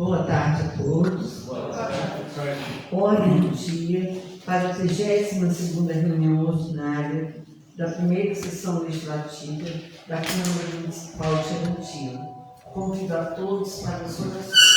Boa tarde a todos. Ordem do dia para a 32ª reunião ordinária da primeira sessão legislativa da Câmara Municipal de Chavantina. Convido a todos para as orações.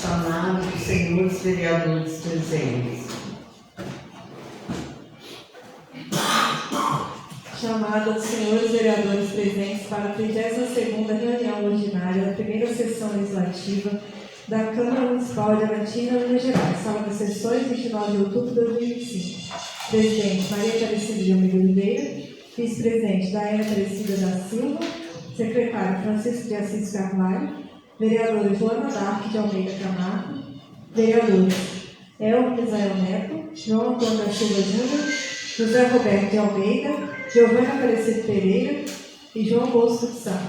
Chamado dos senhores vereadores presentes. Chamada dos senhores vereadores presentes para a 32ª reunião ordinária da primeira sessão legislativa da Câmara Municipal de Chavantina, Minas Gerais, sala das sessões, 29 de outubro de 2025. Presidente Maria Aparecida de Almeida Oliveira, vice-presidente Daiane Aparecida da Silva, secretário Francisco de Assis Carvalho, vereadora Joana Dark de Almeida Camargo, vereadores Elvio Misael Neto, João Antônio da Silva Júnior, José Roberto de Almeida, Giovana Aparecido Pereira e João Bosco de Sá.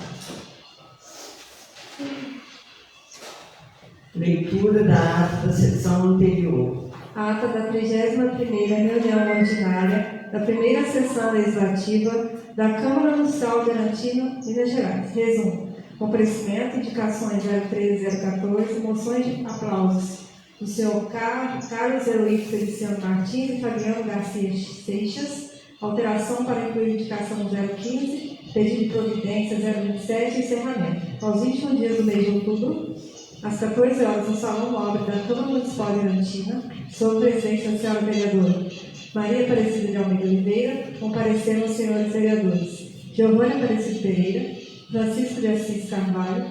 Leitura da ata da sessão anterior. Ata da 31ª reunião ordinária da primeira sessão legislativa da Câmara Municipal de Chavantina, Minas Gerais. Resumo. Comparecimento, indicações 013-014, moções de aplausos do senhor Carlos Heroíto Feliciano Martins e Fabiano Garcia Seixas, alteração para incluir indicação 015, pedido de providência 027 e encerramento. Aos 21 dias do mês de outubro, às 14 horas, no Salão Nobre da Câmara Municipal de Chavantina, sob presidência da senhora vereadora Maria Aparecida de Almeida Oliveira, compareceram os senhores vereadores Giovana Aparecido Pereira, Francisco de Assis Carvalho,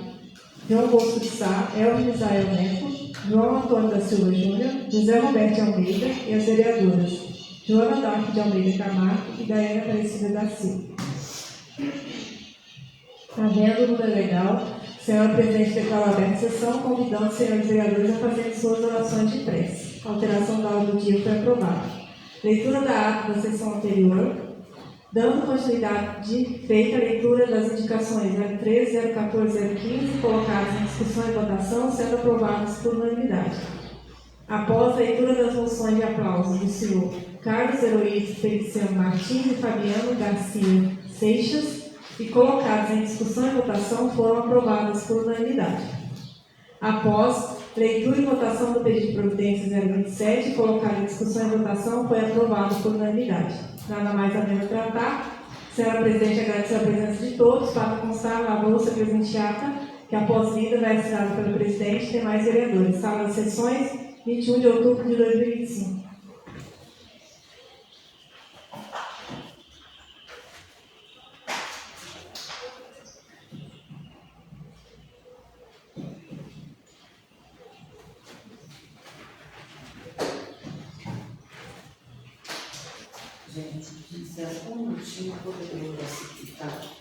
João Bosco de Sá, Elvio Misael Neto, João Antônio da Silva Júnior, José Roberto de Almeida e as vereadoras Joana Dark de Almeida Camargo e Daiane Aparecida da Silva. Havendo número legal, a senhora presidente declara aberta a sessão, convidando os senhores vereadores a fazerem suas orações de prece. A alteração da ordem do dia foi aprovada. Leitura da ata da sessão anterior. Dando continuidade feita a leitura das indicações 013, 014 e 015, colocadas em discussão e votação, sendo aprovadas por unanimidade. Após a leitura das moções de aplausos do senhor Carlos Heroíto Feliciano Martins e Fabiano Garcia Seixas, e colocadas em discussão e votação, foram aprovadas por unanimidade. Após leitura e votação do pedido de providência 027, colocado em discussão e votação, foi aprovado por unanimidade. Nada mais a menos tratar. Senhora Presidente, agradecer a presença de todos. Para constar na bolsa presenteada, que após lida vai assinada pelo presidente e demais vereadores. Sala das sessões, 21 de outubro de 2025. Gente, se quiser um minutinho, poderia citar.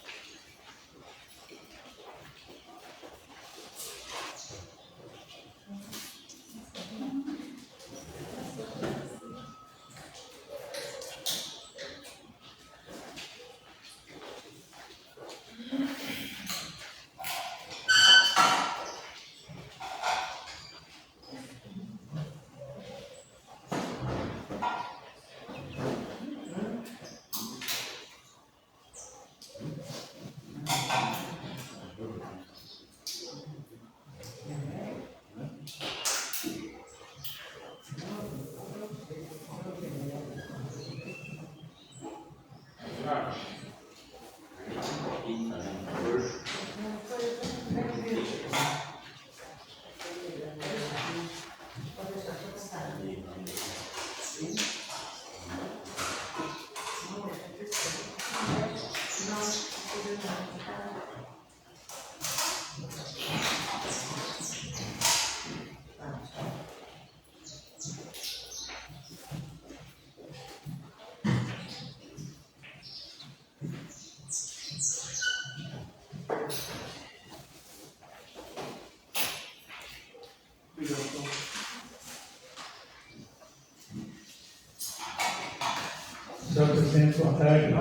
presentes, boa tarde,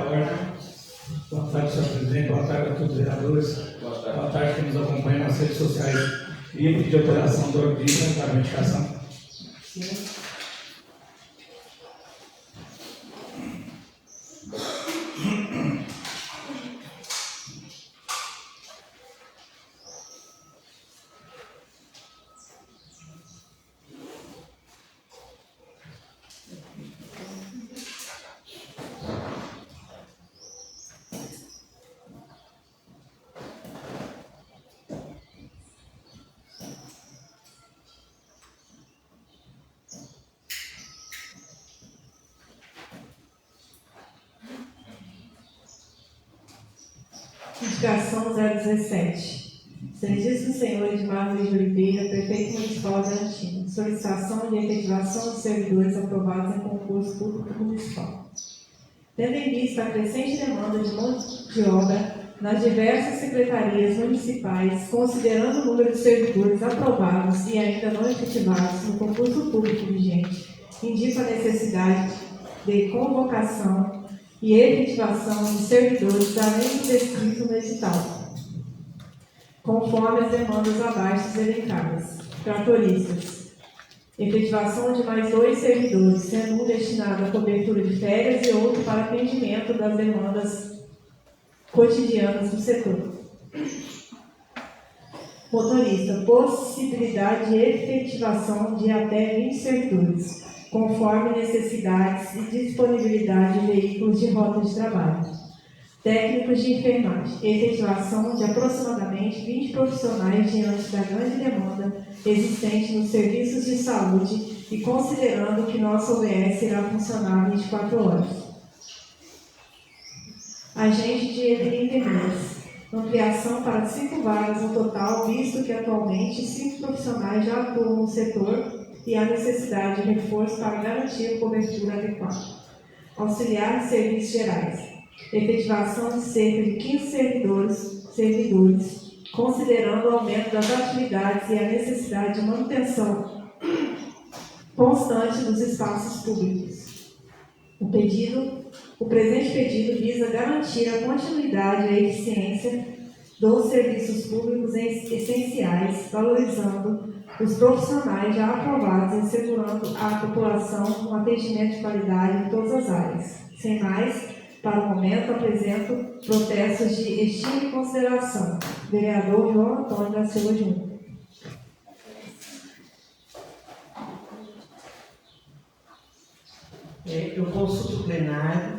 boa tarde, senhor presidente, boa tarde a todos os vereadores, boa tarde que nos acompanham nas redes sociais. Queria pedir alteração do ordem de para a medicação. Sim. Indicação 017. Serviço do Senhor Edmar Luiz de Oliveira, Prefeito Municipal de Arantina. Solicitação de efetivação de servidores aprovados em concurso público municipal. Tendo em vista a crescente demanda de mão de obra nas diversas secretarias municipais, considerando o número de servidores aprovados e ainda não efetivados no concurso público vigente, indica a necessidade de convocação e efetivação de servidores além do descrito no edital, conforme as demandas abaixo elencadas. Tratoristas. Efetivação de mais 2 servidores, sendo um destinado à cobertura de férias e outro para atendimento das demandas cotidianas do setor. Motorista. Possibilidade de efetivação de até 20 servidores, conforme necessidades e disponibilidade de veículos de rota de trabalho. Técnicos de enfermagem. Efetivação de aproximadamente 20 profissionais diante da grande demanda existente nos serviços de saúde e considerando que nossa UBS irá funcionar 24 horas. Agente de enfermeiros. Ampliação para 5 vagas no total, visto que atualmente 5 profissionais já atuam no setor e há necessidade de reforço para garantir cobertura adequada. Auxiliar de serviços gerais. Efetivação de cerca de 15 servidores, considerando o aumento das atividades e a necessidade de manutenção constante dos espaços públicos. O presente pedido visa garantir a continuidade e a eficiência dos serviços públicos essenciais, valorizando os profissionais já aprovados e assegurando à população um atendimento de qualidade em todas as áreas. Sem mais, para o momento, apresento protestos de estima e consideração. Vereador João Antônio da Silva Júnior. Eu consulto o plenário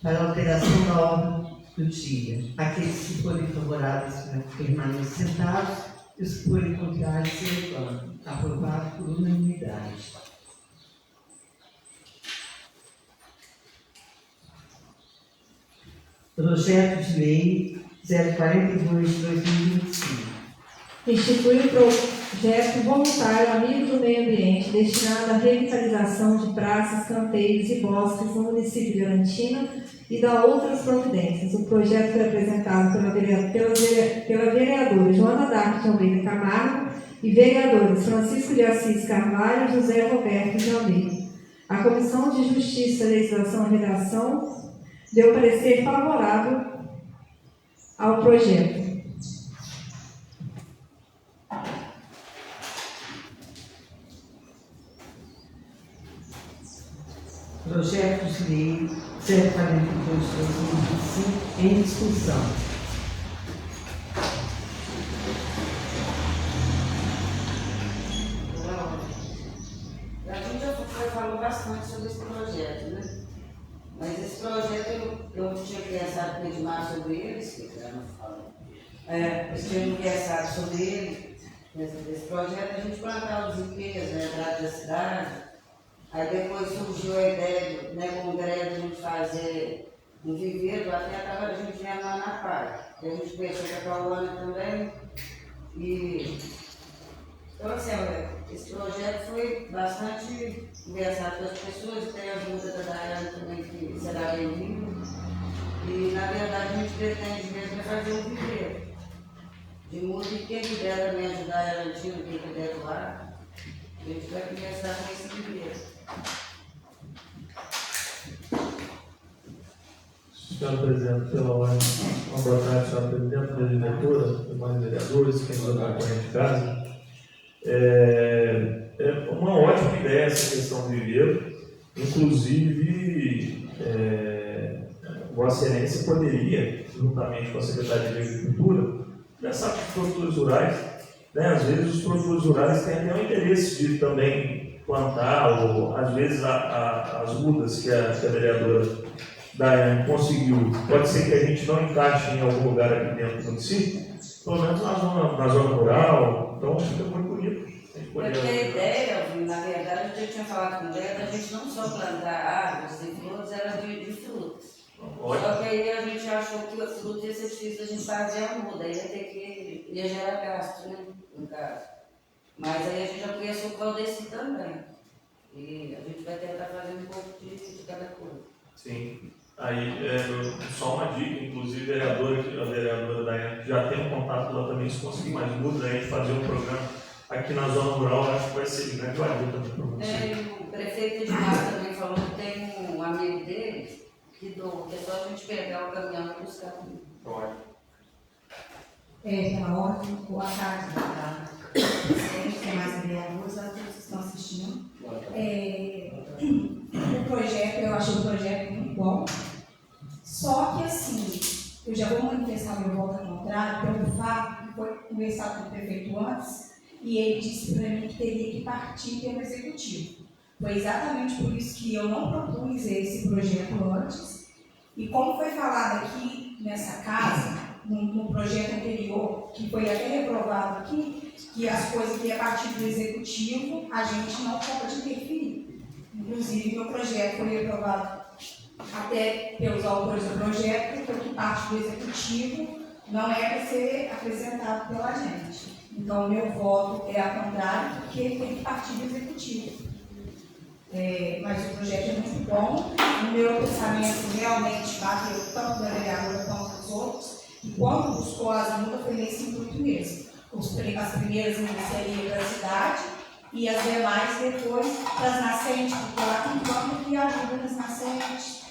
para a alteração da ordem do dia. Aqueles que forem favoráveis permaneçam sentados e os que forem contrários se levantam. Aprovado por unanimidade. Projeto de Lei 042 de 2025. Institui o projeto voluntário Amigo do Meio Ambiente, destinado à revitalização de praças, canteiros e bosques no município de Arantina e dá outras providências. O projeto foi apresentado pela vereadora Joana D'Arco de Almeida Camargo e vereadores Francisco de Assis Carvalho e José Roberto de Almeida. A Comissão de Justiça, Legislação e Redação deu parecer favorável ao projeto. Projeto de Lei 042 de 2025 em discussão. A gente já falou bastante sobre esse projeto, né? Mas esse projeto eu tinha pensado com o Edmar sobre ele, que já não falou. Eu tinha pensado sobre ele, nesse projeto, a gente plantar os ipês na entrada da cidade. Aí depois surgiu a ideia, né, com o Greg, a gente fazer um viveiro, até estava a gente vendo lá na praia. A gente pensou com a Paulana também. Então, assim, esse projeto foi bastante conversado com as pessoas, tem a ajuda da Dayana também, que será bem-vinda. E, na verdade, a gente pretende mesmo fazer um viveiro. De modo que quem puder também ajudar a Arantina, quem puder doar, a gente vai começar com esse viveiro. Senhora Presidente, pela ordem, uma boa tarde, senhora Presidente, da diretora, demais vereadores, quem nos acompanha de casa. É uma ótima ideia essa questão de viveiro, inclusive, Vossa Excelência poderia, juntamente com a Secretaria de Agricultura, pensar nos produtores rurais, né? Às vezes os produtores rurais têm até o interesse de também plantar, ou às vezes as mudas que a vereadora Daiane conseguiu, pode ser que a gente não encaixe em algum lugar aqui dentro do município, pelo menos na zona rural, então fica muito bonito. Porque a ideia, na verdade, eu tinha falado com ela, da gente não só plantar árvores e frutas, era de frutas. Só que aí a gente achou que a fruta ia ser difícil a gente fazer a muda, ia gerar gasto, né, no caso. Mas aí a gente já conhece o Valdeci também. E a gente vai tentar fazer um pouco de cada coisa. Sim. Aí, só uma dica, inclusive a vereadora Daiane já tem um contato lá também, se conseguir mais muda, a gente fazer um programa aqui na zona rural, acho que vai ser de grande ajuda também para você. O prefeito Edmar também falou que tem um amigo dele que doa, que é só a gente pegar o caminhão e buscar. Pode. Pela ordem, boa tarde, tem mais vereadores, a todos que estão assistindo. O projeto, eu achei o projeto muito bom, só que assim, eu já vou manifestar meu voto contrário pelo fato que foi conversado com o prefeito antes e ele disse para mim que teria que partir pelo executivo. Foi exatamente por isso que eu não propus esse projeto antes e como foi falado aqui nessa casa, no projeto anterior, que foi até reprovado aqui, que as coisas que a partir do executivo a gente não pode interferir. Inclusive, o projeto foi reprovado até pelos autores do projeto, porque o que parte do executivo não é para ser apresentado pela gente. Então, o meu voto é ao contrário, porque ele tem que partir do executivo. Mas o projeto é muito bom, o meu pensamento realmente bateu tanto da vereadora quanto dos outros, e quando buscou as multas foi nesse intuito mesmo. As primeiras seriam da cidade e as demais depois das nascentes, porque lá tem plano que ajuda nas nascentes.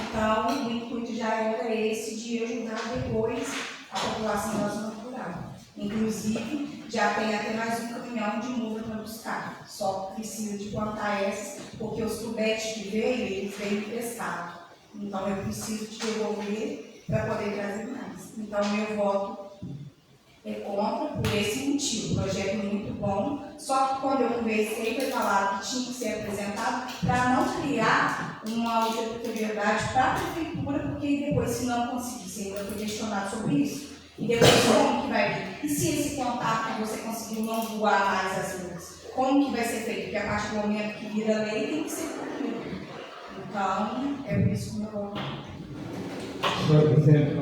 Então, o intuito já era esse de ajudar depois a população da zona rural. Inclusive, já tem até mais um caminhão de muda para buscar. Só precisa de plantar essas, porque os tubetes que veio, eles veio emprestados. Então, eu preciso de devolver para poder trazer mais. Então, meu voto é contra por esse motivo. O projeto é muito bom, só que quando eu conversei, foi falado que tinha que ser apresentado para não criar uma obrigatoriedade para a prefeitura, porque depois, se não conseguisse, ainda foi questionado sobre isso. E depois, como que vai vir? E se esse contato que você conseguiu não voar mais as ruas? Como que vai ser feito? Porque a partir do momento que vira lei, tem que ser cumprido. Então, é por isso que eu vou. Senhora Presidente,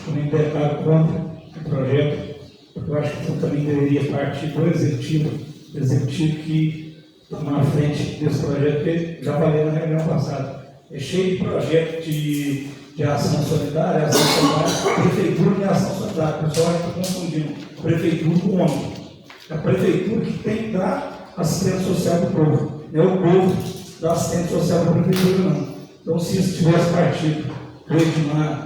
eu me declaro contra o projeto, porque eu acho que isso também deveria partir do executivo que tomar a frente desse projeto, porque já falei na reunião passada. É cheio de projetos de ação solidária, prefeitura de ação solidária. O pessoal está confundindo prefeitura com homem. É a prefeitura que tem que dar assistência social para o povo. Não é o povo dar assistência social para a prefeitura, não. Então, se isso tivesse partido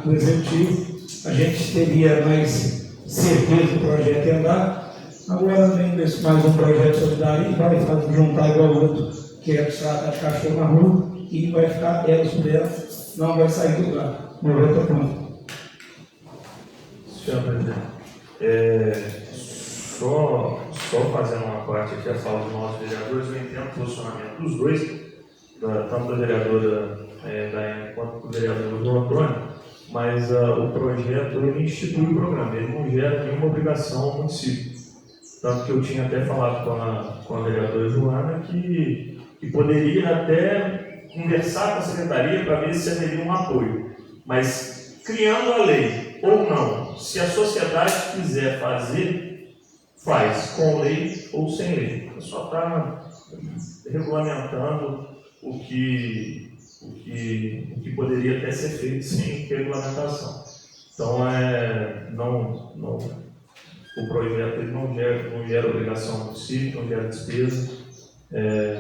do executivo, a gente teria mais certeza do projeto ia andar. Agora, vem mais um projeto solidário e vai juntar igual o outro, que é tratar de cachorro na rua, e vai ficar elas por elas, não vai sair do lugar. Meu voto é contra. Senhor Presidente, só fazendo uma parte aqui a fala dos nossos vereadores, eu entendo o posicionamento dos dois, tanto da vereadora Daiane quanto do vereador João Antônio, mas o projeto ele institui o programa, ele não gera nenhuma obrigação ao município. Tanto que eu tinha até falado com a vereadora Joana que poderia até conversar com a secretaria para ver se haveria um apoio. Mas criando a lei ou não, se a sociedade quiser fazer, faz com lei ou sem lei. Só está regulamentando o que poderia até ser feito sem regulamentação. Então, o projeto ele não gera obrigação ao município, não gera despesa,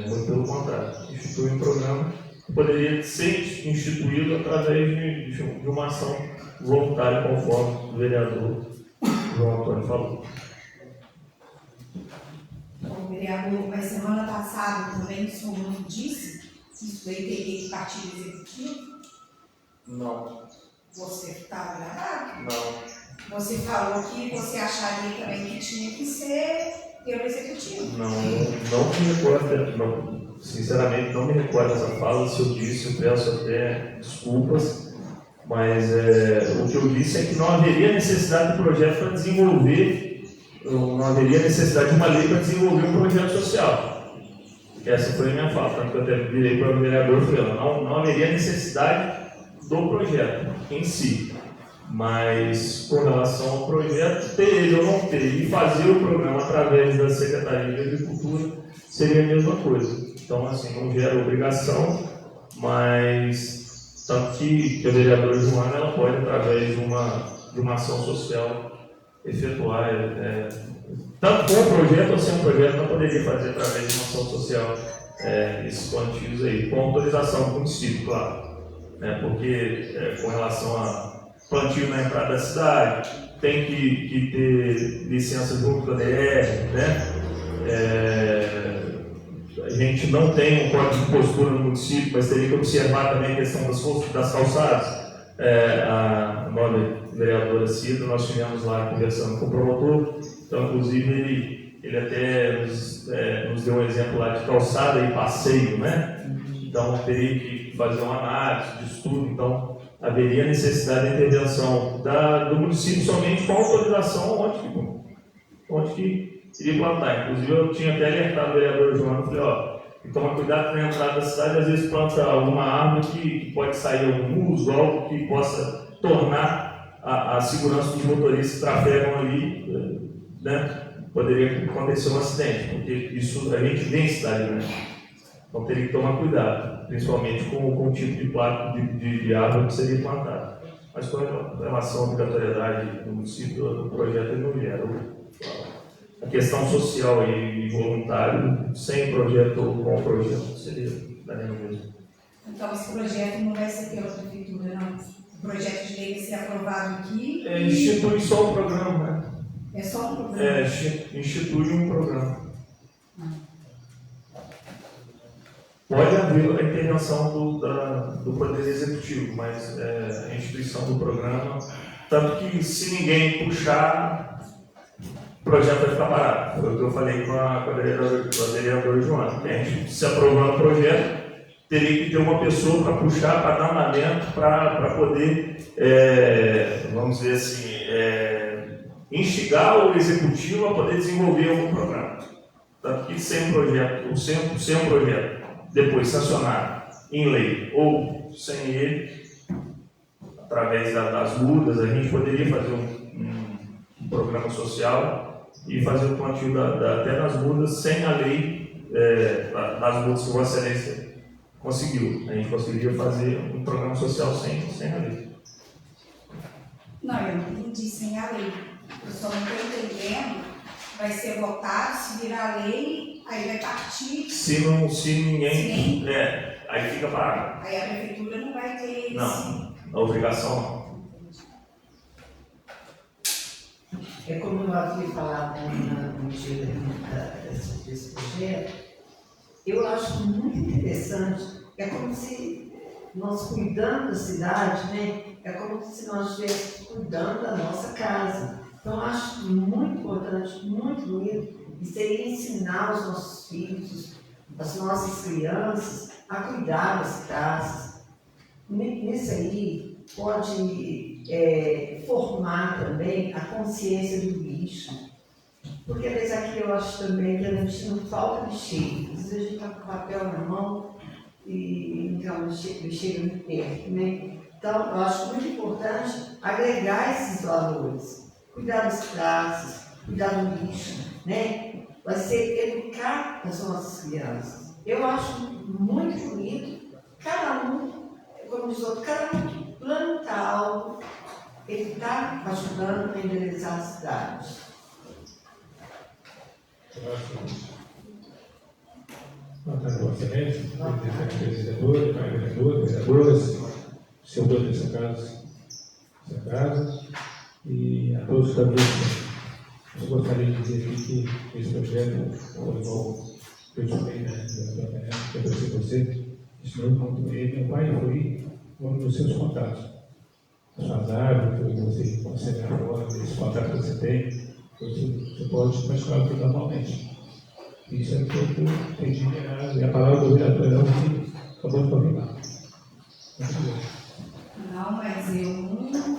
muito pelo contrário. Institui um programa poderia ser instituído através de uma ação voluntária, conforme o vereador João Antônio falou. O vereador, mas semana passada também o senhor não disse que isso daí teria que partir do executivo? Não. Você estava gravado? Não. Você falou que você acharia também que tinha que ser pelo executivo. Não me recordo, não, sinceramente não me recordo dessa fala. Se eu disse, eu peço até desculpas, mas o que eu disse é que não haveria necessidade de projeto para desenvolver, não haveria necessidade de uma lei para desenvolver um projeto social. Essa foi a minha fala, tanto que eu até virei para o vereador e falei, não haveria necessidade do projeto em si. Mas com relação ao projeto, ter ele ou não ter, e fazer o programa através da Secretaria de Agricultura seria a mesma coisa. Então, assim, não gera obrigação, mas tanto que a vereadora Joana ela pode, através de uma ação social, efetuar, tanto com o projeto ou sem o projeto, não poderia fazer através de uma ação social esses plantios aí, com autorização do município, claro. Porque com relação a plantio na entrada da cidade, tem que ter licença junto com a DR, né? A gente não tem um código de postura no município, mas teria que observar também a questão das calçadas. A nova vereadora Cida, nós estivemos lá conversando com o promotor, então, inclusive, ele até nos deu um exemplo lá de calçada e passeio, né? Então, teria que fazer uma análise de estudo, então, haveria necessidade de intervenção do município somente com autorização onde que iria plantar. Inclusive, eu tinha até alertado o vereador João, falei, toma cuidado na entrada da cidade, às vezes planta alguma árvore que pode sair algum musgo, algo que possa tornar a segurança dos motoristas que trafegam ali, né? Poderia acontecer um acidente, porque isso a gente vê em cidade grande. Então teria que tomar cuidado, principalmente com o tipo de placa de árvore que seria plantada. Mas com relação à obrigatoriedade do município, o projeto não gera. A questão social e voluntário, sem projeto ou com projeto, seria daria no mesmo. Então esse projeto não vai ser pela prefeitura, não. O projeto de lei vai ser aprovado aqui. Institui só o programa, né? É só um programa. Institui um programa. Pode haver a intervenção do Poder Executivo, mas a instituição do programa, tanto que se ninguém puxar, o projeto vai ficar parado. Foi o que eu falei com a vereadora Joana. A gente, se aprovando o projeto, teria que ter uma pessoa para puxar, para dar andamento, para poder, vamos dizer assim, instigar o Executivo a poder desenvolver algum programa. Tanto que sem um projeto, depois sancionado em lei ou sem ele, através das mudas, a gente poderia fazer um programa social e fazer o plantio até nas mudas sem a lei das mudas que Vossa Excelência conseguiu. A gente conseguiria fazer um programa social sem a lei. Não, eu não entendi sem a lei. Eu só não estou entendendo. Vai ser votado, se virar lei, aí vai partir. Se ninguém. Aí fica parado. Aí a prefeitura não vai ter. Não, a obrigação não. É como eu havia falado no dia desse projeto, eu acho muito interessante. É como se nós cuidando da cidade, né? É como se nós estivéssemos cuidando da nossa casa. Então, eu acho muito importante, muito bonito, e seria ensinar os nossos filhos, as nossas crianças, a cuidar das casas. Nisso aí, pode formar também a consciência do bicho. Porque, às vezes, aqui eu acho também que a gente não falta lixeira. Às vezes a gente está com papel na mão e então lixeira muito perto, né? Então, eu acho muito importante agregar esses valores. Cuidar das praças, cuidar do lixo, né? Vai ser educar as nossas crianças. Eu acho muito bonito, cada um, como diz o outro, cada um que planta algo, ele está ajudando a enderezar a cidade. Vossa Excelência, presidente vereador, pai vereador, vereadoras, seu dono dessa casa, e a todos da mesa. Eu gostaria de dizer aqui que esse projeto foi igual eu falei, né, que eu sei você, ensinou muito ele, meu pai foi um dos seus contatos. Suas árvores, você consegue agora, esse contato que você tem, você pode praticar tudo normalmente. Isso é o que eu entendi, e a palavra do vereador é o que acabou de confirmar. Não, mas eu, em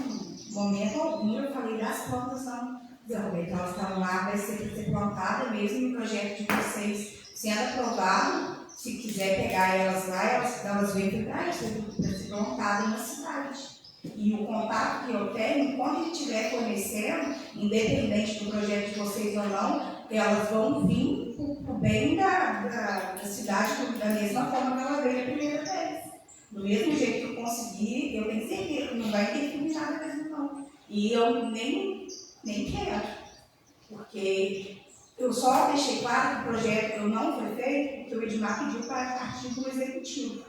momento algum, eu falei das plantas não desenvolver. Elas estão lá, vai ser plantada mesmo no projeto de vocês sendo aprovado. Se quiser pegar elas lá, elas vêm para isso, para ser plantada na cidade. E o contato que eu tenho, quando ele estiver fornecendo, independente do projeto de vocês ou não, elas vão vir para o bem da cidade, da mesma forma que ela veio a primeira vez. Do mesmo jeito que eu consegui, eu tenho certeza que não vai ter nada mesmo não. E eu nem quero, porque eu só deixei claro que o projeto não foi feito porque o Edmar pediu para partir do executivo,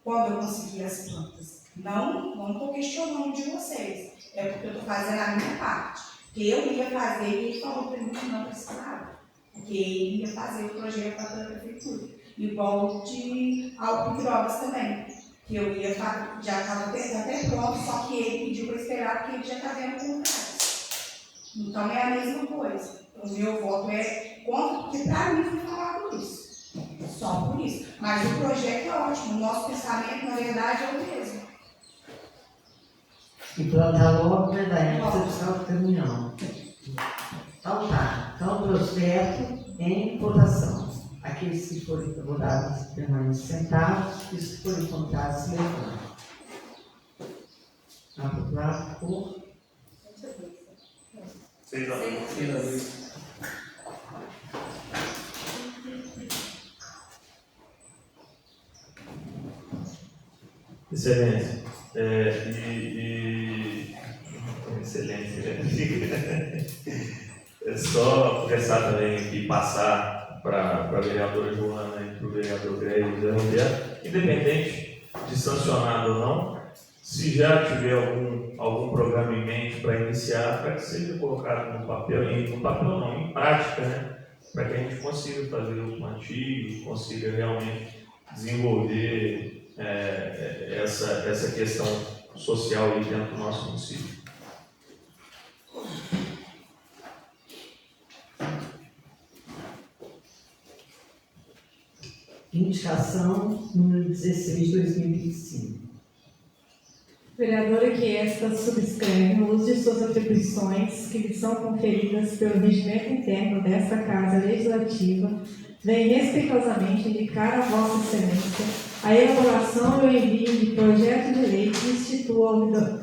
quando eu consegui as plantas. Não estou questionando de vocês, é porque eu estou fazendo a minha parte. Porque eu ia fazer e ele falou para mim que não precisava, porque ele ia fazer o projeto para a prefeitura. Igual de Alpidrogas também, que eu ia fazer, já estava até pronto, só que ele pediu para esperar porque ele já está vendo contrato. Então é a mesma coisa. O meu voto é contra, porque para mim foi falado isso. Só por isso. Mas o projeto é ótimo, o nosso pensamento, na verdade, é o mesmo. E plantar logo, né, Daiane? Você precisa do caminhão. Então tá. Então o projeto em votação. Aqueles que forem votados permanecem sentados, e os que forem contados se levantam. Aprovado por 6-2. Excelência. Excelência. É só conversar também aqui, passar para a vereadora Joana e para o vereador Greg, independente de sancionado ou não, se já tiver algum programa em mente para iniciar, para que seja colocado no papel não, em prática, né? Para que a gente consiga fazer o plantio, consiga realmente desenvolver essa questão social aí dentro do nosso município. indicação número 16/2025. Vereadora que esta subscreve no uso de suas atribuições que lhe são conferidas pelo regimento interno desta Casa Legislativa, vem respeitosamente indicar a Vossa Excelência a elaboração e o envio de projeto de lei que institua a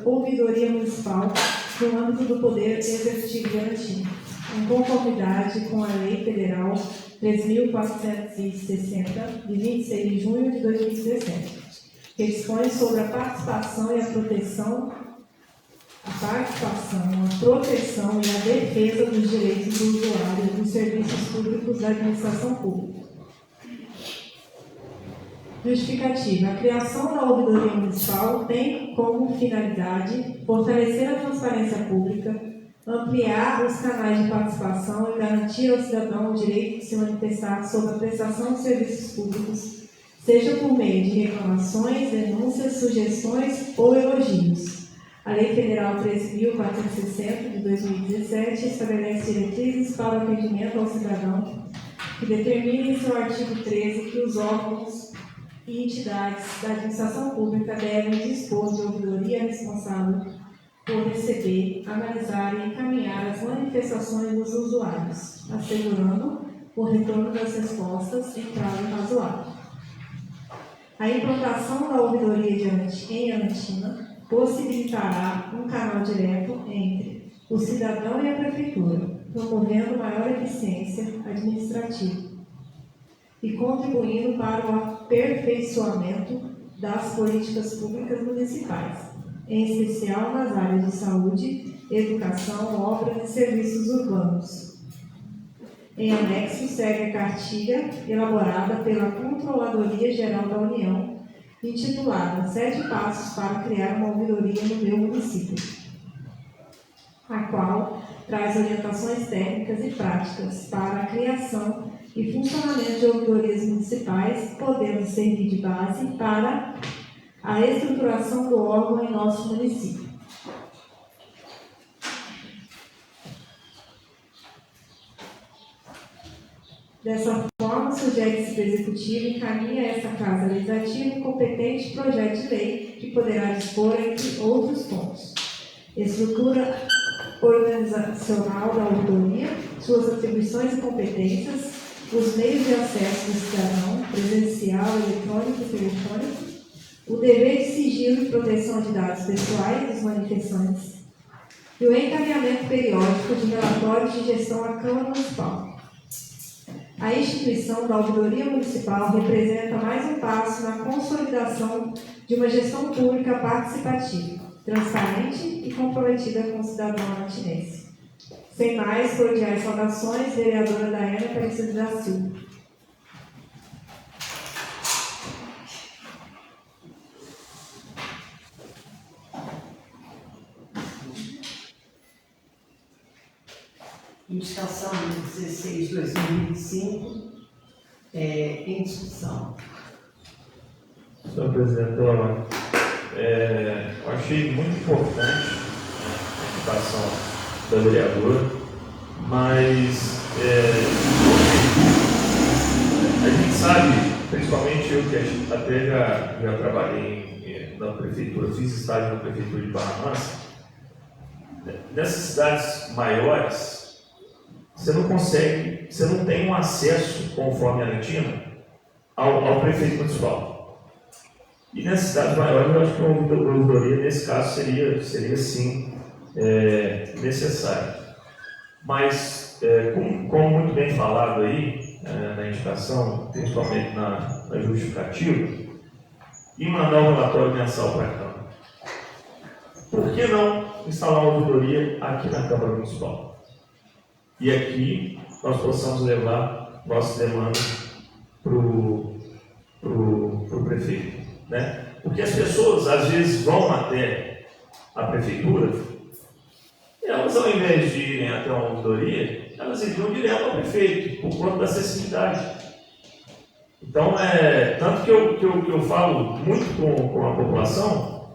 ouvidoria municipal no âmbito do Poder Executivo garantido, em conformidade com a Lei Federal 3.460, de 26 de junho de 2017, que dispõe sobre a participação e a proteção, a proteção e a defesa dos direitos do usuário dos serviços públicos da administração pública. Justificativa. A criação da ouvidoria municipal tem como finalidade fortalecer a transparência pública, ampliar os canais de participação e garantir ao cidadão o direito de se manifestar sobre a prestação de serviços públicos, seja por meio de reclamações, denúncias, sugestões ou elogios. A Lei Federal 13.460, de 2017, estabelece diretrizes para o atendimento ao cidadão, que determina em seu artigo 13 que os órgãos e entidades da administração pública devem dispor de ouvidoria responsável por receber, analisar e encaminhar as manifestações dos usuários, assegurando o retorno das respostas em prazo razoável. A implantação da ouvidoria em Arantina possibilitará um canal direto entre o cidadão e a prefeitura, promovendo maior eficiência administrativa e contribuindo para o aperfeiçoamento das políticas públicas municipais, em especial nas áreas de saúde, educação, obras e serviços urbanos. Em anexo, segue a cartilha elaborada pela Controladoria Geral da União, intitulada 7 Passos para Criar uma Ouvidoria no Meu Município, a qual traz orientações técnicas e práticas para a criação e funcionamento de ouvidorias municipais, podendo servir de base para a estruturação do órgão em nosso município. Dessa forma, o Executivo Executivo encaminha a esta Casa Legislativa um competente projeto de lei que poderá dispor, entre outros pontos, estrutura organizacional da ouvidoria, suas atribuições e competências, os meios de acesso do cidadão, presencial, eletrônico e telefônico, o dever de sigilo e proteção de dados pessoais dos manifestantes e o encaminhamento periódico de relatórios de gestão à Câmara Municipal. A instituição da Ouvidoria Municipal representa mais um passo na consolidação de uma gestão pública participativa, transparente e comprometida com o cidadão amatinense. Sem mais, cordiais saudações, vereadora Daiane Aparecida da Silva. Indicação 16/2025, em discussão. Senhor presidente, eu achei muito importante a indicação da vereadora, mas a gente sabe, principalmente eu que até já trabalhei na prefeitura, fiz estágio na prefeitura de Barra Mansa, nessas cidades maiores, você não tem um acesso, conforme a Argentina, ao prefeito municipal. E nessas cidades maiores, eu acho que uma ouvidoria, nesse caso, seria sim necessária. Mas, como muito bem falado aí, na indicação, principalmente na justificativa, e mandar um relatório mensal para a Câmara. Por que não instalar uma ouvidoria aqui na Câmara Municipal? E aqui nós possamos levar nossas demandas para o prefeito, né? Porque as pessoas às vezes vão até a prefeitura, e elas, ao invés de irem até uma ouvidoria, elas iriam direto ao prefeito, por conta da acessibilidade. Então, tanto que eu falo muito com a população,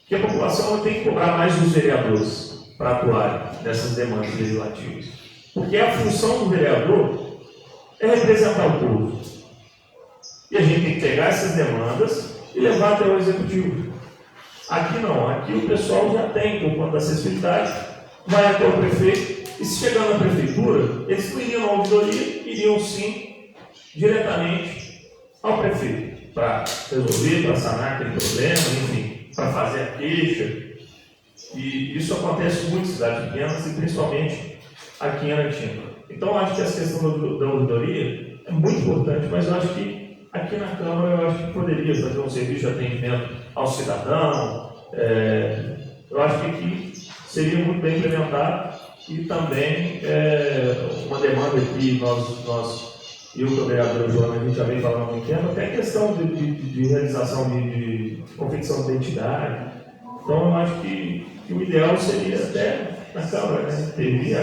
que a população tem que cobrar mais dos vereadores para atuar nessas demandas legislativas. Porque a função do vereador é representar o povo. E a gente tem que pegar essas demandas e levar até o executivo. Aqui não, aqui o pessoal já tem, por conta da acessibilidade, vai até o prefeito, e se chegar na prefeitura, eles não iriam na ouvidoria, iriam sim diretamente ao prefeito, para resolver, para sanar aquele problema, enfim, para fazer a queixa. E isso acontece muito em cidades pequenas e principalmente aqui em Arantina. Então, acho que essa questão da ouvidoria é muito importante, mas eu acho que aqui na Câmara eu acho que poderia fazer um serviço de atendimento ao cidadão. Eu acho que aqui seria muito bem implementado e também uma demanda que eu e o vereador Joana, a gente já vem falando há muito tempo, até a questão de realização de confecção de identidade. Então, eu acho que o ideal seria até na Câmara, né?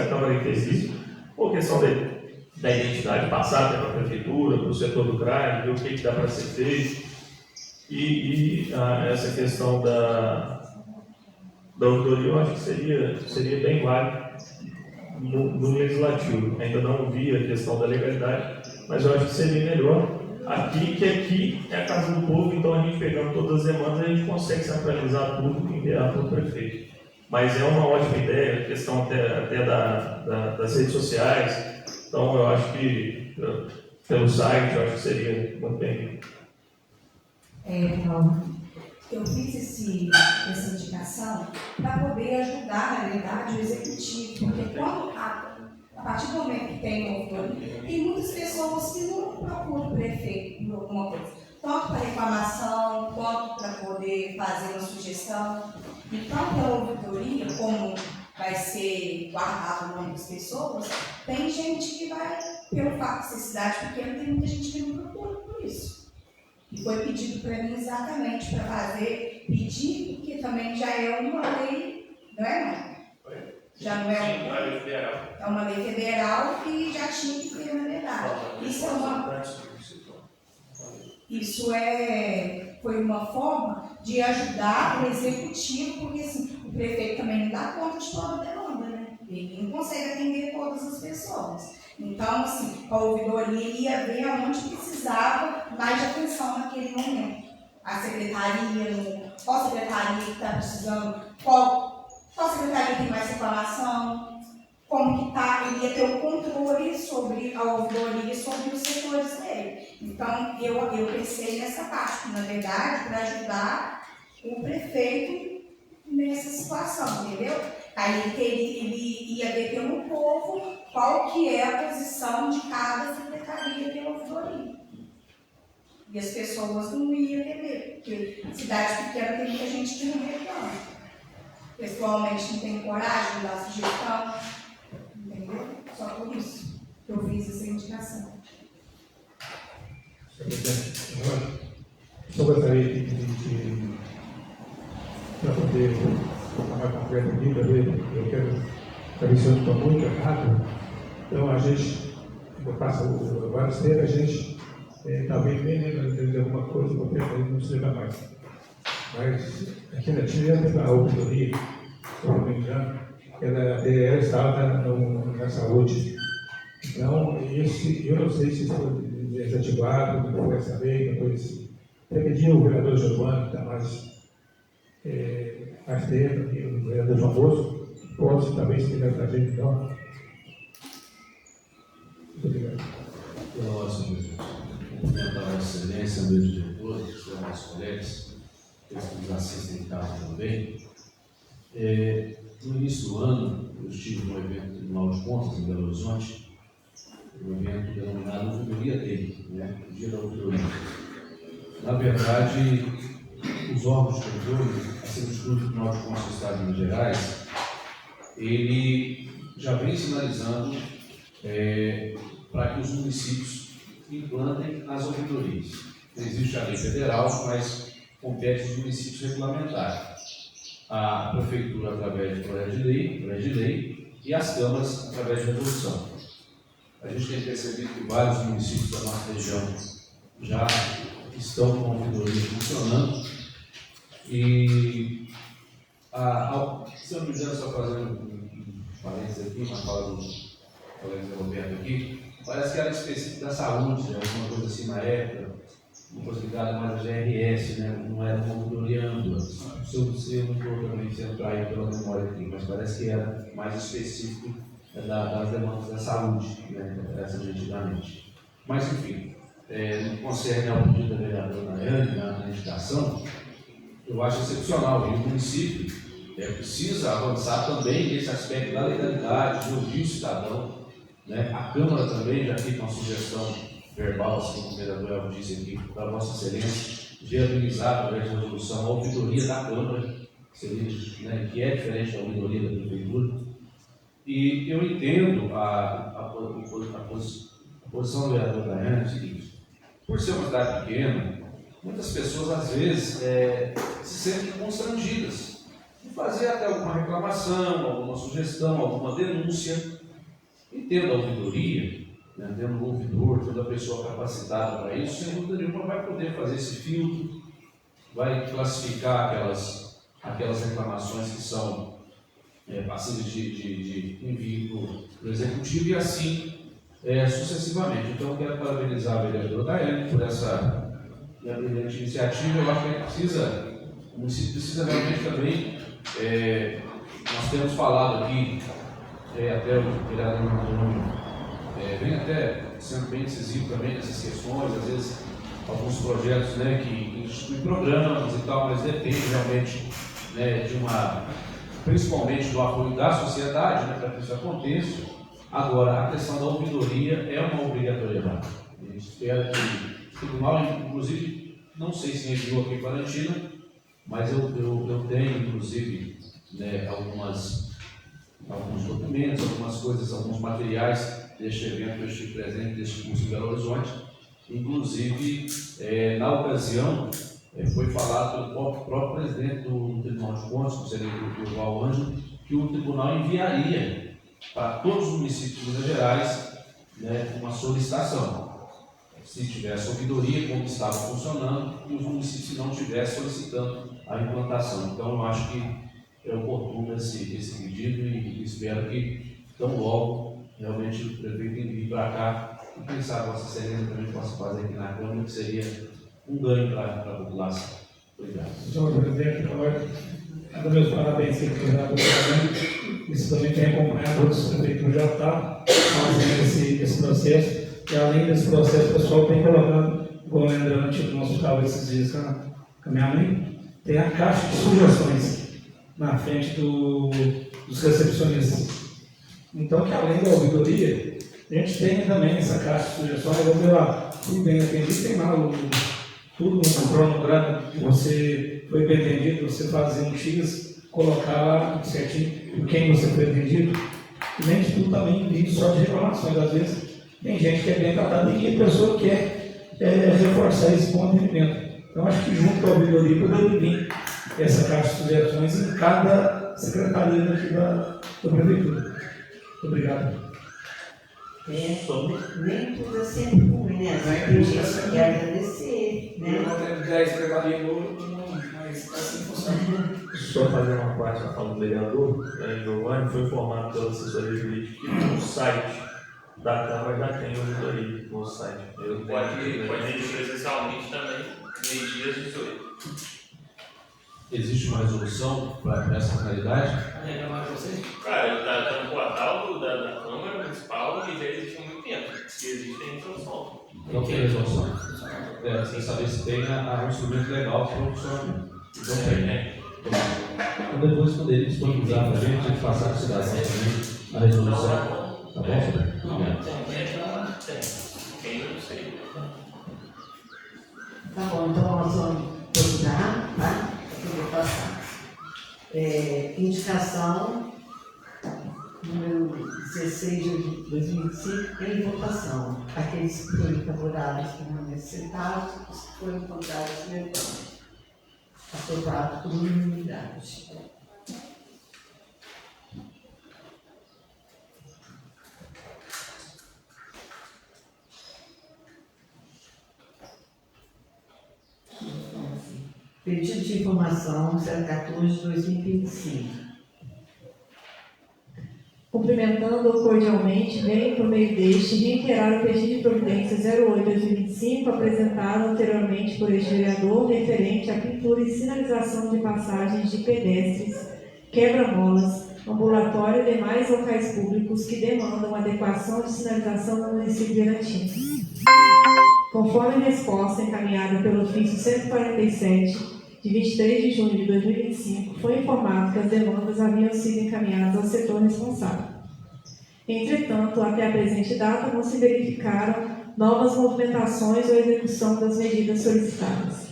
A Câmara intervir, por questão da identidade, passar pela prefeitura, para o setor do CRAE, ver o que dá para ser feito. E essa questão da ouvidoria, eu acho que seria bem válido no legislativo. Ainda não vi a questão da legalidade, mas eu acho que seria melhor aqui é a Casa do Povo, então a gente pegando todas as demandas, a gente consegue centralizar tudo e enviar para o prefeito. Mas é uma ótima ideia, a questão até das redes sociais. Então, eu acho que pelo site, eu acho que seria muito bem. Eu fiz essa indicação para poder ajudar, na verdade, o executivo, porque a partir do momento que tem um ouvidoria, tem muitas pessoas que não procuram o prefeito por alguma coisa, tanto para reclamação, quanto para poder fazer uma sugestão. Então, a ouvidoria, como vai ser guardado o nome das pessoas, tem gente que vai, pelo fato de ser cidade pequena, tem muita gente que não procura por isso. E foi pedido para mim exatamente para fazer, pedir, porque também já é uma lei, não é, não? Já não é uma lei federal. É uma lei federal que já tinha que ter, na verdade. Foi uma forma de ajudar o executivo, porque assim, o prefeito também não dá conta de toda a demanda, né? Ele não consegue atender todas as pessoas. Então, assim, a ouvidoria ia ver aonde precisava mais de atenção naquele momento. A secretaria, qual secretaria que está precisando, qual secretaria tem mais reclamação, como que está, ele ia ter o controle sobre a ouvidoria, sobre os setores dele. Então, eu pensei nessa parte, na verdade, para ajudar o prefeito nessa situação, entendeu? Aí ele ia ver pelo povo qual que é a posição de cada secretaria de ouvidoria. E as pessoas não iam entender, porque cidade pequena tem muita gente que não reclama. Pessoalmente não tem coragem de dar sugestão, entendeu? Só por isso que eu fiz essa indicação. Senhor presidente, eu só gostaria de para poder ficar mais concreto aqui, para ver, eu quero saber se eu estou muito errado. Então, a gente, eu passo vários tempos, a gente talvez nem lembra de alguma coisa, porque a gente não se lembra mais. Mas aqui na China, a ouvidoria, se eu não me engano, ela estava na saúde. Então, eu não sei se foi desativado, não foi essa lei, uma coisa assim. Até pedi ao vereador Giovanni, que está mais tempo, e o vereador João Bosco, pode também explicar para a gente, então. Muito obrigado. Nossa, presidente. Cumprimentar a excelência, meus diretores, meus colegas, aqueles que nos assistem em casa também. No início do ano, eu estive no evento do Tribunal de Contas, em Belo Horizonte, um evento denominado Ouvidoria Day, né? O Dia da Ouvidoria. Na verdade, os órgãos de controle, assim como o Tribunal de Contas do Estado de Minas Gerais, ele já vem sinalizando para que os municípios implantem as ouvidorias. Existe a lei federal, mas compete aos municípios regulamentarem. A prefeitura através de projeto de lei e as câmaras através de resolução. A gente tem percebido que vários municípios da nossa região já estão com a ouvidoria funcionando e se eu não me engano, só fazendo um parênteses aqui, uma fala do colega Roberto aqui, parece que era específico da saúde, alguma coisa assim na época, uma coisa ligada mais à GRS, né? Não era uma ouvidoria ampla. Se eu não estou também sendo traído pela memória aqui, mas parece que era mais específico das demandas da saúde, né? Essa antigamente. Mas, enfim, no que concerne ao pedido da vereadora Nayane, na indicação, eu acho excepcional. E o município precisa avançar também nesse aspecto da legalidade, de ouvir o cidadão, né? A Câmara também já fica uma sugestão verbal, assim como o vereador Elvio disse aqui, para a Vossa Excelência, viabilizar, através da resolução, a ouvidoria da Câmara, né, que é diferente da ouvidoria da Prefeitura. E eu entendo a posição do vereador Daiane, é o seguinte: por ser uma cidade pequena, muitas pessoas, às vezes, se sentem constrangidas de fazer até alguma reclamação, alguma sugestão, alguma denúncia. Entendo a ouvidoria, né, tendo um ouvidor, tendo a pessoa capacitada para isso, sem dúvida nenhuma vai poder fazer esse filtro, vai classificar aquelas reclamações que são passíveis de envio para o Executivo e assim sucessivamente. Então, eu quero parabenizar a vereadora Daiane por essa brilhante iniciativa. Eu acho que o município precisa realmente também, nós temos falado aqui, até o vereador Antônio vem até sendo bem decisivo também nessas questões, às vezes alguns projetos, né, que instituem programas e tal, mas depende realmente, né, principalmente do apoio da sociedade, né, para que isso aconteça. Agora, a questão da ouvidoria é uma obrigatoriedade. A gente espera que o tribunal, inclusive, não sei se enviou aqui para a Valentina, mas eu tenho, inclusive, né, algumas alguns documentos, algumas coisas, alguns materiais deste evento que eu estive presente, deste curso em Belo Horizonte. Inclusive, na ocasião, foi falado pelo próprio presidente do Tribunal de Contas, conselheiro Durval Ângelo, que o tribunal enviaria para todos os municípios de Minas Gerais, né, uma solicitação. Se tivesse ouvidoria, como estava funcionando, e os municípios não estivessem solicitando a implantação. Então, eu acho que é oportuno esse pedido e espero que, tão logo, realmente o prefeito envie para cá e quem sabe Vossa Excelência também possa fazer aqui na Câmara, que seria um ganho para a população. Obrigado. Senhor presidente, dou meus parabéns aqui para o vereador. Isso também tem acompanhado, outros prefeitos já estão fazendo esse processo. E além desse processo, o pessoal tem colocado, como o Leandro antigo no hospital esses dias com a minha mãe, tem a caixa de sugestões na frente dos recepcionistas. Então, que além da auditoria, a gente tem também essa caixa de sugestões, vamos ver lá, tudo bem atendido, tem lá tudo no cronograma que você foi bem atendido, você fazer um X, colocar lá certinho por quem você foi atendido. E nem de tudo também vive só de reclamações, às vezes tem gente que é bem tratada e a pessoa quer reforçar esse ponto de atendimento. Então, acho que junto com a auditoria poderia vir essa caixa de sugestões em cada secretaria daqui da prefeitura. Muito obrigado. Nem tudo é sempre ruim, né? Tem gente que quer agradecer, né? Eu não tenho 10 secretarias mas assim funciona. Só fazer uma parte da fala do vereador, Giovanni, foi informado pela assessoria jurídica que no site da Câmara já tem auditoria no site. Pode ir presencialmente também, meio-dia às 18. Existe uma resolução para essa finalidade? Cara, ele está no portal da Câmara Municipal e já existe há muito tempo. Se existe, tem solução. Não tem resolução. Sem saber se tem um instrumento legal para o funcionamento. Então tem. Então depois poderia disponibilizar para a gente passar para o cidadão também a resolução. Tá bom, Fred? Obrigado. Tem, não sei. Tá bom, então nós vamos procurar, tá? Eu vou passar. Indicação número 16 de 2025 em votação. Aqueles que foram favoráveis permanecem sentados, os que foram contrários se levantam. Aprovado por unanimidade. Pedido de informação 014/2025. Cumprimentando-o cordialmente, venho, por meio deste, reiterar o pedido de providência 08/2025, apresentado anteriormente por este vereador, referente à pintura e sinalização de passagens de pedestres, quebra-molas, ambulatório e demais locais públicos que demandam adequação de sinalização no município de Irati. Conforme resposta encaminhada pelo ofício 147, de 23 de junho de 2025, foi informado que as demandas haviam sido encaminhadas ao setor responsável. Entretanto, até a presente data, não se verificaram novas movimentações ou execução das medidas solicitadas.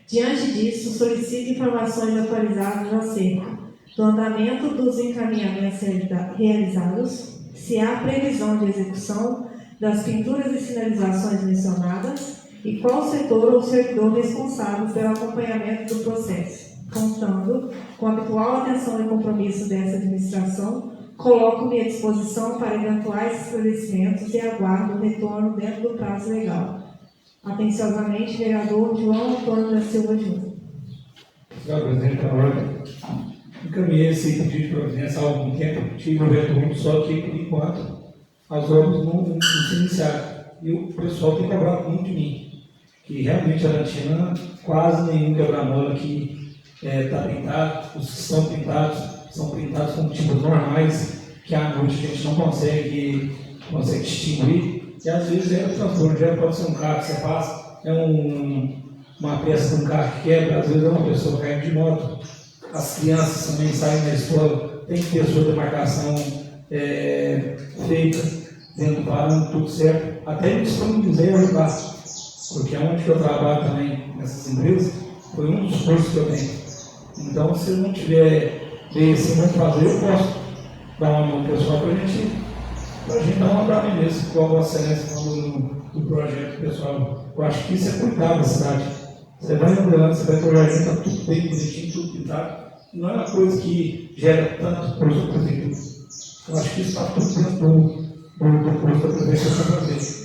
Diante disso, solicito informações atualizadas acerca do andamento dos encaminhamentos realizados, se há previsão de execução das pinturas e sinalizações mencionadas e qual setor ou servidor responsável pelo acompanhamento do processo. Contando com a habitual atenção e compromisso dessa administração, coloco-me à disposição para eventuais esclarecimentos e aguardo o retorno dentro do prazo legal. Atenciosamente, vereador João Antônio da Silva Júnior. Senhor presidente da ordem, encaminhei esse pedido de providência há algum tempo, tive um retorno, só que, por enquanto, as obras não se iniciaram. E o pessoal tem cobrado muito de mim, que realmente a Arantina, quase nenhum quebra-mola que está pintado, os que são pintados com tipos normais, que à noite a gente não consegue distinguir, e às vezes o transtorno, já pode ser um carro que você passa, uma peça de um carro que quebra, às vezes é uma pessoa caindo de moto, as crianças também saem da escola, tem que ter a sua demarcação feita, dentro do parâmetro, tudo certo, até me disponibilizei a ajudar, porque onde que eu trabalho também, nessas empresas, foi um dos cursos que eu tenho. Então, se eu não tiver ver se vão fazer, eu posso dar uma mão pessoal para a gente dar uma brava nisso, igual a Vossa Excelência falou no projeto pessoal. Eu acho que isso é cuidar da cidade. Você vai andando, você vai para o jardim, está tudo bem bonitinho, tudo pintado. Não é uma coisa que gera tanto para os prefeitos. Eu acho que isso está tudo dentro do curso da prefeitura para fazer.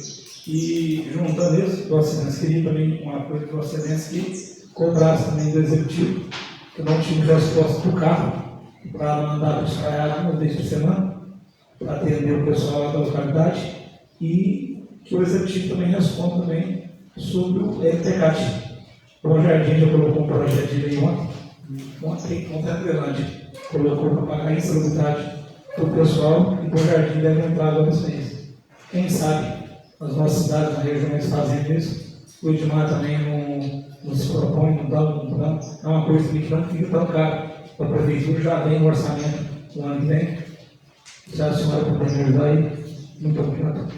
E juntando isso, Vossa Excelência, queria também uma coisa de Vossa Excelência que cobrasse também do executivo, que não tive resposta do carro, para mandar buscar água uma vez por semana, para atender o pessoal da localidade, e que o executivo também responda também sobre o LTCAT. O Jardim já colocou um projeto de lei ontem Grelândia, colocou para pagar a insalubridade para o pessoal e o Jardim deve entrar agora nesse mês. Quem sabe as nossas cidades, nas regiões fazendo isso, o Edmar também não se propõe, não dá um plano, é uma coisa que não fica tão caro. A prefeitura já tem um orçamento no ano que vem. Se a senhora puder me ajudar aí, muito obrigado.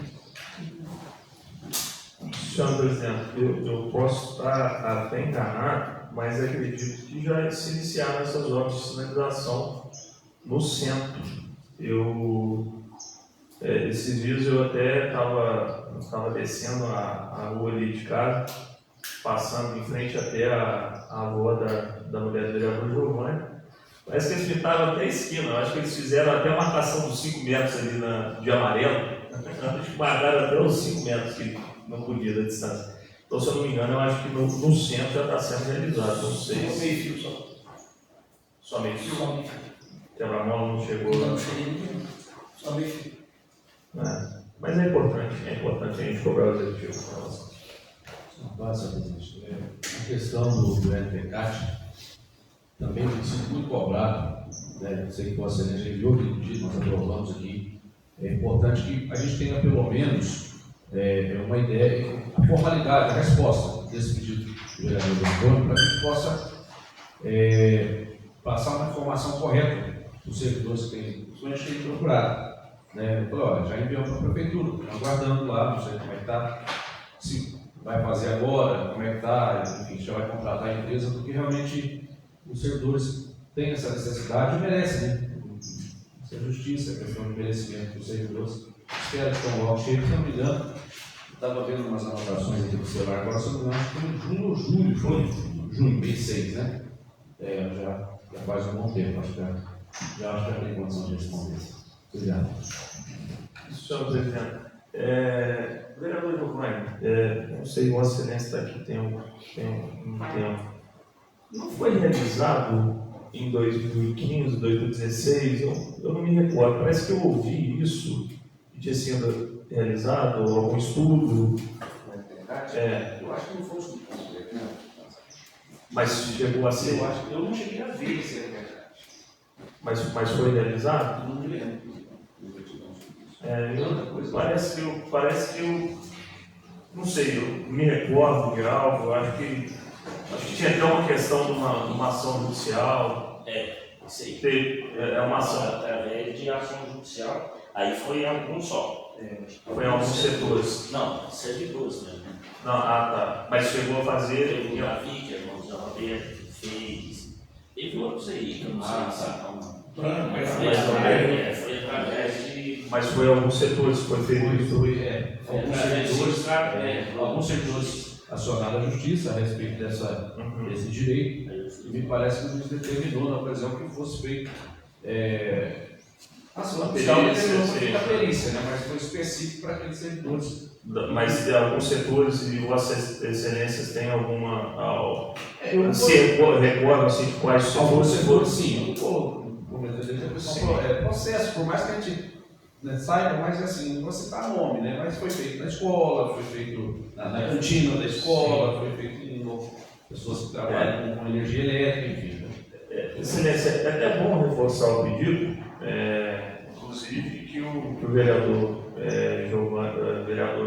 Senhor presidente, eu posso estar até enganado, mas acredito que já se iniciaram essas obras de sinalização no centro. Esses dias eu até estava descendo a rua ali de casa, passando em frente até a rua da mulher do vereador Giovanni. Parece que eles pintaram até a esquina, eu acho que eles fizeram até a marcação dos 5 metros ali de amarelo. Acho que marcaram até os 5 metros que não podia da distância. Então, se eu não me engano, eu acho que no centro já está sendo realizado. Não sei. Só meio fio só. Só meio fio? Só meio fio. Quebra-mola não chegou. Não cheguei. Só meio fio. Mas é importante a gente cobrar os executivos. A questão do LTCAT também tem sido muito cobrado, né? Eu sei que Vossa Excelência enviou aquele dia, nós aprovamos aqui. É importante que a gente tenha pelo menos uma ideia, a formalidade, a resposta desse pedido do vereador Antônio, para que a gente possa passar uma informação correta para os servidores que a gente tem procurado. Né? Falou, já enviamos para a prefeitura, estamos aguardando lá, não sei como é que está, se vai fazer agora, como é que está, enfim, já vai contratar a empresa, porque realmente os servidores têm essa necessidade e merecem, né? Isso é justiça, a questão de merecimento dos servidores. Espero que estão logo cheios, se não me engano, estava vendo umas anotações aqui do celular agora, se não me engano, foi em junho ou julho, junho, mês 6, né? Já faz um bom tempo, acho que já tem condição de responder. Obrigado. Senhor presidente, vereador Giovanni, não sei, Vossa Excelência está aqui tem um tempo. Não foi realizado em 2015, 2016? Eu não me recordo. Parece que eu ouvi isso, que tinha sido realizado, algum estudo. Eu acho que não foi um estudo. Mas chegou a ser? Eu não cheguei a ver esse LTCAT. Mas foi realizado? Não me lembro. Parece que eu não sei, eu me recordo de algo, acho que tinha até uma questão de uma ação judicial. Isso aí. É uma ação. Através de ação judicial, aí foi em algum só. Foi em alguns setores. Não, servidores mesmo. Não, tá. Mas chegou a fazer. Teve o Davi, que é irmãozão Roberto, que fez. Teve outros aí, que eu não sei. Foi através de. Mas foi em alguns setores que foi feito. Alguns servidores acionaram a justiça a respeito desse direito, e me parece que o juiz determinou na ocasião que fosse feito ação judicial, a perícia, né? Mas foi específico para aqueles servidores. Mas de alguns setores e Vossas Excelências têm alguma. Se recordam assim, de quais setores? Alguns setores, sim. Eu não vou comentar processo, por mais que a gente saiba, mas assim, você está nome, né? Mas foi feito na escola, foi feito na cantina da escola, foi feito em pessoas que trabalham com energia elétrica, enfim. Excelência, é até bom reforçar o pedido, inclusive que o vereador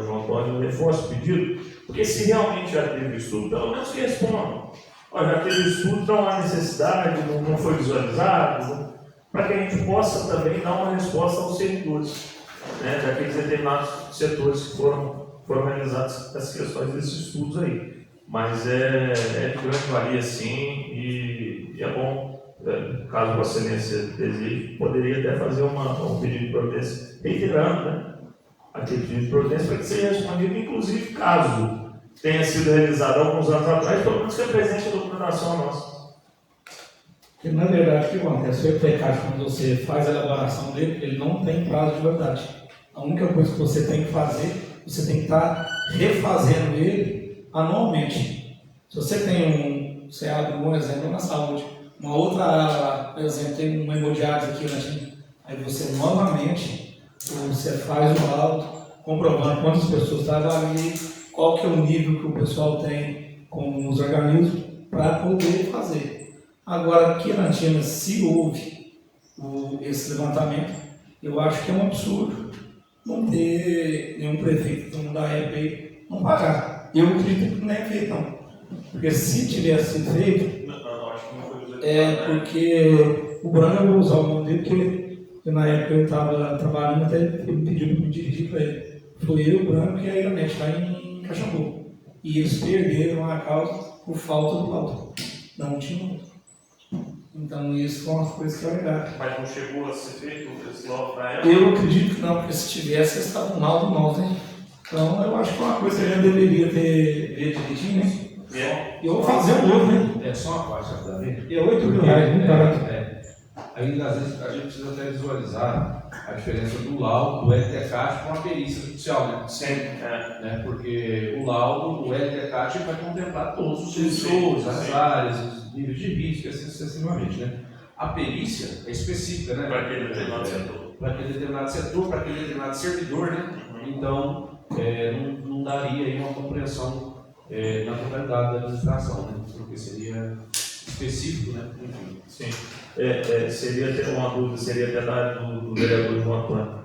João Antônio reforce o pedido, porque se realmente já teve estudo, pelo menos que respondam. Já teve estudo, não há necessidade, não foi visualizado, para que a gente possa também dar uma resposta aos servidores, né, daqueles determinados setores que foram realizadas as questões desses estudos aí. Mas é de grande valia, sim, e é bom caso Vossa Excelência deseje, poderia até fazer um pedido de providência, reiterando, né, aquele pedido de providência para que seja respondido, inclusive caso tenha sido realizado alguns anos atrás, pelo menos que apresente a documentação nossa. Porque, na verdade, o que acontece? O EPCAT, quando você faz a elaboração dele, ele não tem prazo de validade. A única coisa que você tem que fazer, você tem que estar refazendo ele anualmente. Se você tem você abre um exemplo na saúde, uma outra área lá, por exemplo, tem uma hemodiálise aqui, né? Aí você novamente, você faz o laudo, comprovando quantas pessoas estavam ali, qual que é o nível que o pessoal tem com os organismos, para poder fazer. Agora, aqui na Antina, se houve esse levantamento, eu acho que é um absurdo não ter nenhum prefeito da EPA não pagar. Eu acredito que não é feito, não. Porque se tivesse sido feito, porque o Branco, eu vou usar o nome dele, porque na época eu estava trabalhando, até ele pediu para me dirigir para ele. Foi eu, o Branco e a Iranete, lá em Caxambu. E eles perderam a causa por falta do laudo. Não tinha muito. Então isso foi uma coisa que é verdade. Mas não chegou a ser feito esse laudo para ela? Eu acredito que não, porque se tivesse, eles estavam mal do mal, né? Então eu acho que é uma coisa que a gente deveria ter direitinho, né? E eu vou fazer um outro, né? É só uma parte, Davi. E é R$8 mil, muito barato. Ainda às vezes a gente precisa até visualizar a diferença do laudo do LTCAT com a perícia judicial, né? Sempre, né? Porque o laudo, o LTCAT vai contemplar todos os sensores, as áreas, os níveis de risco, assim sucessivamente, né? A perícia é específica, né? Para aquele determinado setor. Para aquele determinado setor, para aquele determinado servidor, né? Então, não daria aí uma compreensão na totalidade da administração, né? Porque seria específico, né? Enfim. Sim. Seria até uma dúvida, seria até da área do vereador João Antônio.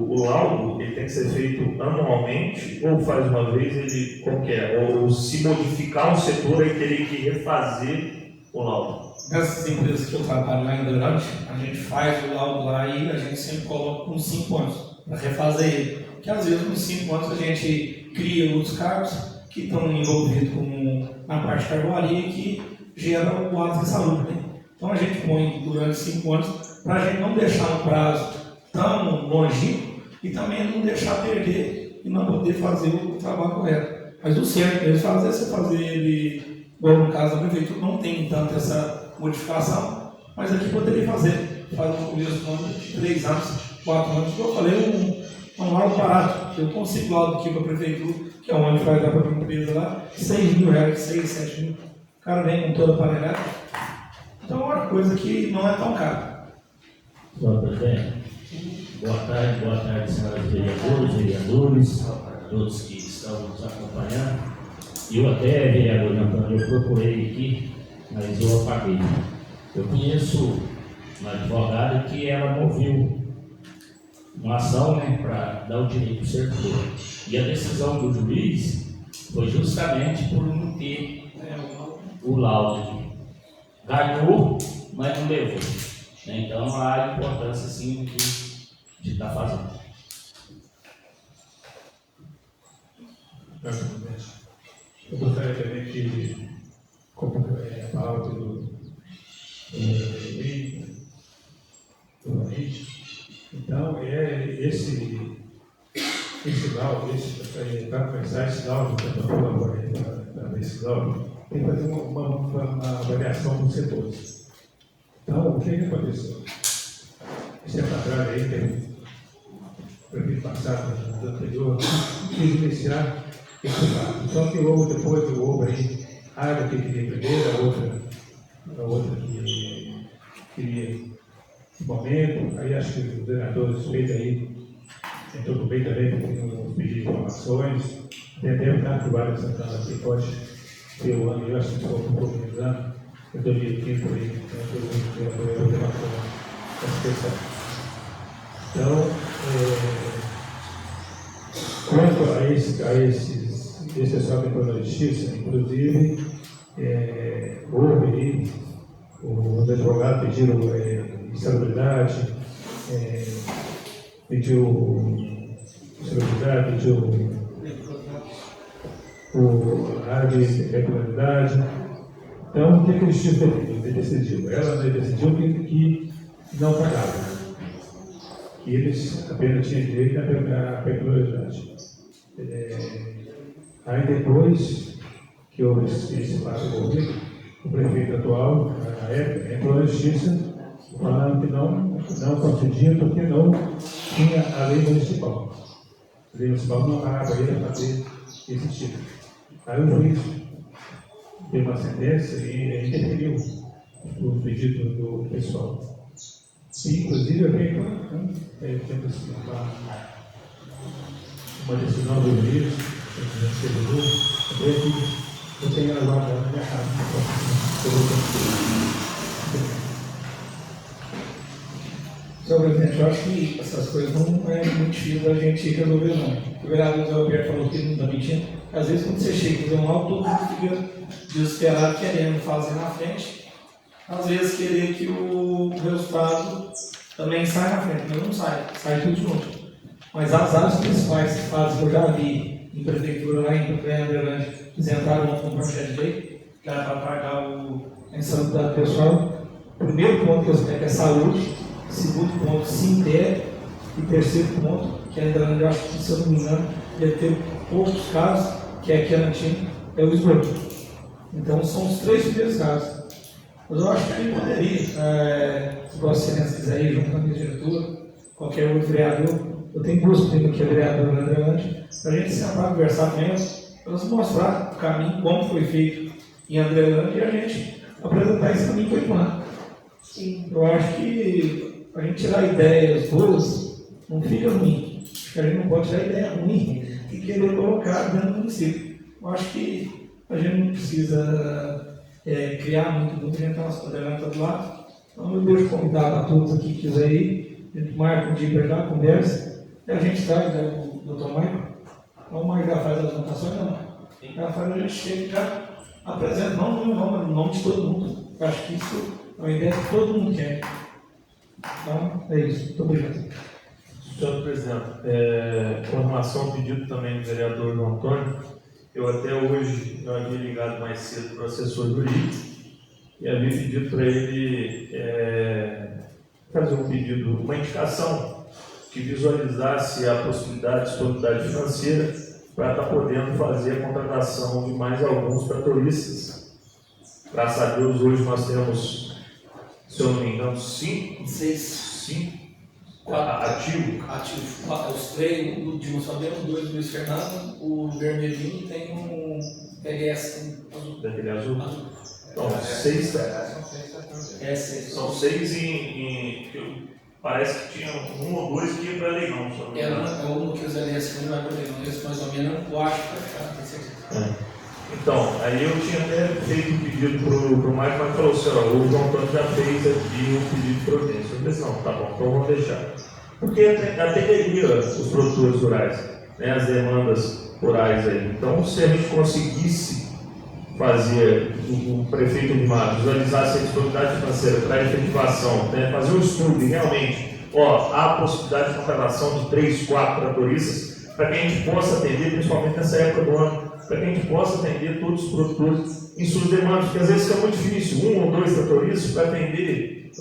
O laudo ele tem que ser feito anualmente ou faz uma vez ele qualquer? Ou se modificar um setor, aí teria que refazer o laudo? Nessas empresas que eu trabalho lá em Dourante, a gente faz o laudo lá e a gente sempre coloca uns 5 anos para refazer ele. Porque às vezes nos 5 anos a gente cria outros cargos que estão envolvidos na parte de carboaria que gera o ato de saúde, né? Então a gente põe durante 5 anos para a gente não deixar um prazo tão longínquo e também não deixar perder e não poder fazer o trabalho correto. Mas o certo mesmo é você fazer ele, igual no caso da prefeitura, não tem tanto essa modificação, mas aqui poderia fazer um começo de 3 anos, 4 anos, como eu falei, um laudo barato. Eu consigo laudo aqui para a prefeitura, que é onde vai dar para a empresa lá, R$6 mil, 6, 7 mil. O cara vem com toda a panelada. Então é uma coisa que não é tão cara. Senhor presidente, boa tarde, senhoras vereadores, todos que estão nos acompanhando. Eu até, vereador Antônio, eu procurei aqui, mas eu apaguei. Eu conheço uma advogada que ela moveu uma ação, né, para dar o direito ao servidor. E a decisão do juiz foi justamente por não ter o laudo. Ganhou, mas não levou. Então há a importância sim de estar fazendo. Eu gostaria também que, como a palavra do então, esse laudo, para começar esse laudo, para esse laudo, tem que fazer uma avaliação dos setores. Então, o que aconteceu? Esse atrás aí, tem o prefeito passado, no anterior, quis iniciar esse laudo. Só que houve, depois houve aí, a área que queria primeiro, a outra que queria momento, aí acho que os vereadores fez aí, entrou no meio também, porque pedir informações, entendemos que a Guarda Santana aqui pode ter o ano, eu acho que foi um pouco menos ano, em 2015 por aí, eu levantou essa questão. Então, quanto a esse pessoal depois da justiça, inclusive, houve aí, os advogados pediram insalubridade, pediu a área de regularidade, Então, o que a justiça decidiu? Ela decidiu que não pagava. Que eles apenas tinham direito à peculiaridade. Aí depois que houve esse fato envolvido, o prefeito atual, na época, entrou na justiça falando que não concedia porque não tinha a lei municipal. A lei municipal não parava ele a fazer esse tipo. Aí o juiz deu uma sentença e interferiu o pedido do pessoal. E, inclusive, temos uma decisão do juiz, eu tenho ela guardada na minha casa. Senhor presidente, eu acho que essas coisas não é muito difícil a gente resolver, não. O vereador Zé Roberto falou que não está mentindo. Às vezes, quando você chega a fazer um algo, todo mundo fica desesperado querendo fazer na frente. Às vezes, querer que o resultado também saia na frente, mas não sai tudo junto. Mas as áreas principais que fazem, que eu já vi em prefeitura lá em Uberlândia, eles entraram com um projeto de lei, que era para pagar a insalubridade pessoal. O primeiro ponto que eu sei que é saúde, segundo ponto, Sinter, e terceiro ponto, que é eu acho que, se eu não me engano, deve ter poucos casos, que é aqui a Antino, é o esgoto. Então, são os 3 primeiros casos. Mas eu acho que a gente poderia, se Vossa Excelência quiser ir junto com a minha diretora, qualquer outro vereador, eu tenho 2 primos que é vereador na Andrelândia, para a gente sentar, conversar com eles, para nos mostrar o caminho, como foi feito em Andrelândia, e a gente apresentar esse caminho para o Ipã. Eu acho que a gente tirar ideias boas não fica ruim. Acho que a gente não pode tirar ideia ruim e querer colocar dentro do município. Eu acho que a gente não precisa criar muito, a gente está nas coordenadas do lado. Então eu deixo convidado a todos aqui que quiser ir, a gente marca um dia para cá, conversa, e a gente traz o doutor Maicon. Então o Maicon já faz as anotações, não. Já faz, a gente chega e já apresenta, não no nome de todo mundo. Eu acho que isso é uma ideia que todo mundo quer. Então, é isso. Muito obrigado. Senhor presidente, com relação ao pedido também do vereador João Antônio, eu até hoje não havia ligado mais cedo para o assessor jurídico e havia pedido para ele fazer um pedido, uma indicação que visualizasse a possibilidade de disponibilidade financeira para estar podendo fazer a contratação de mais alguns tratoristas. Graças a Deus, hoje nós temos, se eu não me engano, 5 Ativo. Os 3, o Dilma só deu 2 do Luiz Fernando, o Vermelhinho tem um PGS azul. Daquele azul? Então, 6. São 6 parece que tinha 1 ou 2 que ia para leilão. É um que os LS não vai para leilão, esse mais ou menos eu acho que vai ficar. Então, aí eu tinha até feito um pedido para o Maicon, mas falou assim, o João Antônio já fez aqui um pedido de providência. Eu disse, não, tá bom, então vamos deixar. Porque atenderia os produtores rurais, né, as demandas rurais aí. Então, se a gente conseguisse fazer, o prefeito de Mar visualizasse a disponibilidade financeira para a efetivação, né, fazer um estudo e realmente, há a possibilidade de contratação de 3, 4 tratoristas, para que a gente possa atender, principalmente nessa época do ano, para que a gente possa atender todos os produtores em suas demandas, porque às vezes fica muito difícil, 1 ou 2 tratoristas para atender.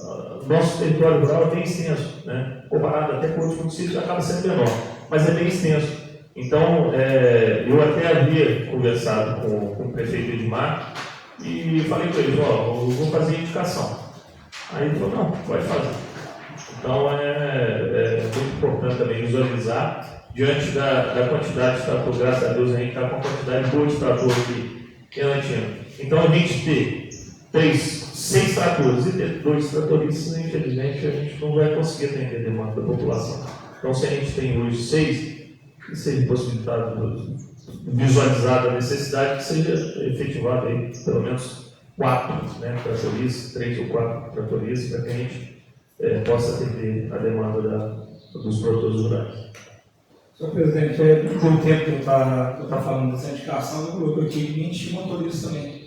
Nosso território rural é bem extenso, né? Comparado até com outros municípios, acaba sendo menor, mas é bem extenso. Então, eu até havia conversado com o prefeito Edmar e falei para ele, eu vou fazer indicação. Aí ele falou, não, pode fazer. Então, é muito importante também visualizar, diante da quantidade de trator, graças a Deus a gente está com uma quantidade boa de trator aqui em Antino. Então, a gente ter 6 tratores e ter 2 tratoristas, infelizmente, a gente não vai conseguir atender a demanda da população. Então, se a gente tem hoje 6, que seja possibilitado, visualizada a necessidade, que seja efetivado aí, pelo menos 4, né, tratoristas, 3 ou 4 tratoristas, para que a gente possa atender a demanda dos produtores rurais. Senhor presidente, pelo tempo que eu estava falando dessa indicação, eu tive 20 motoristas também.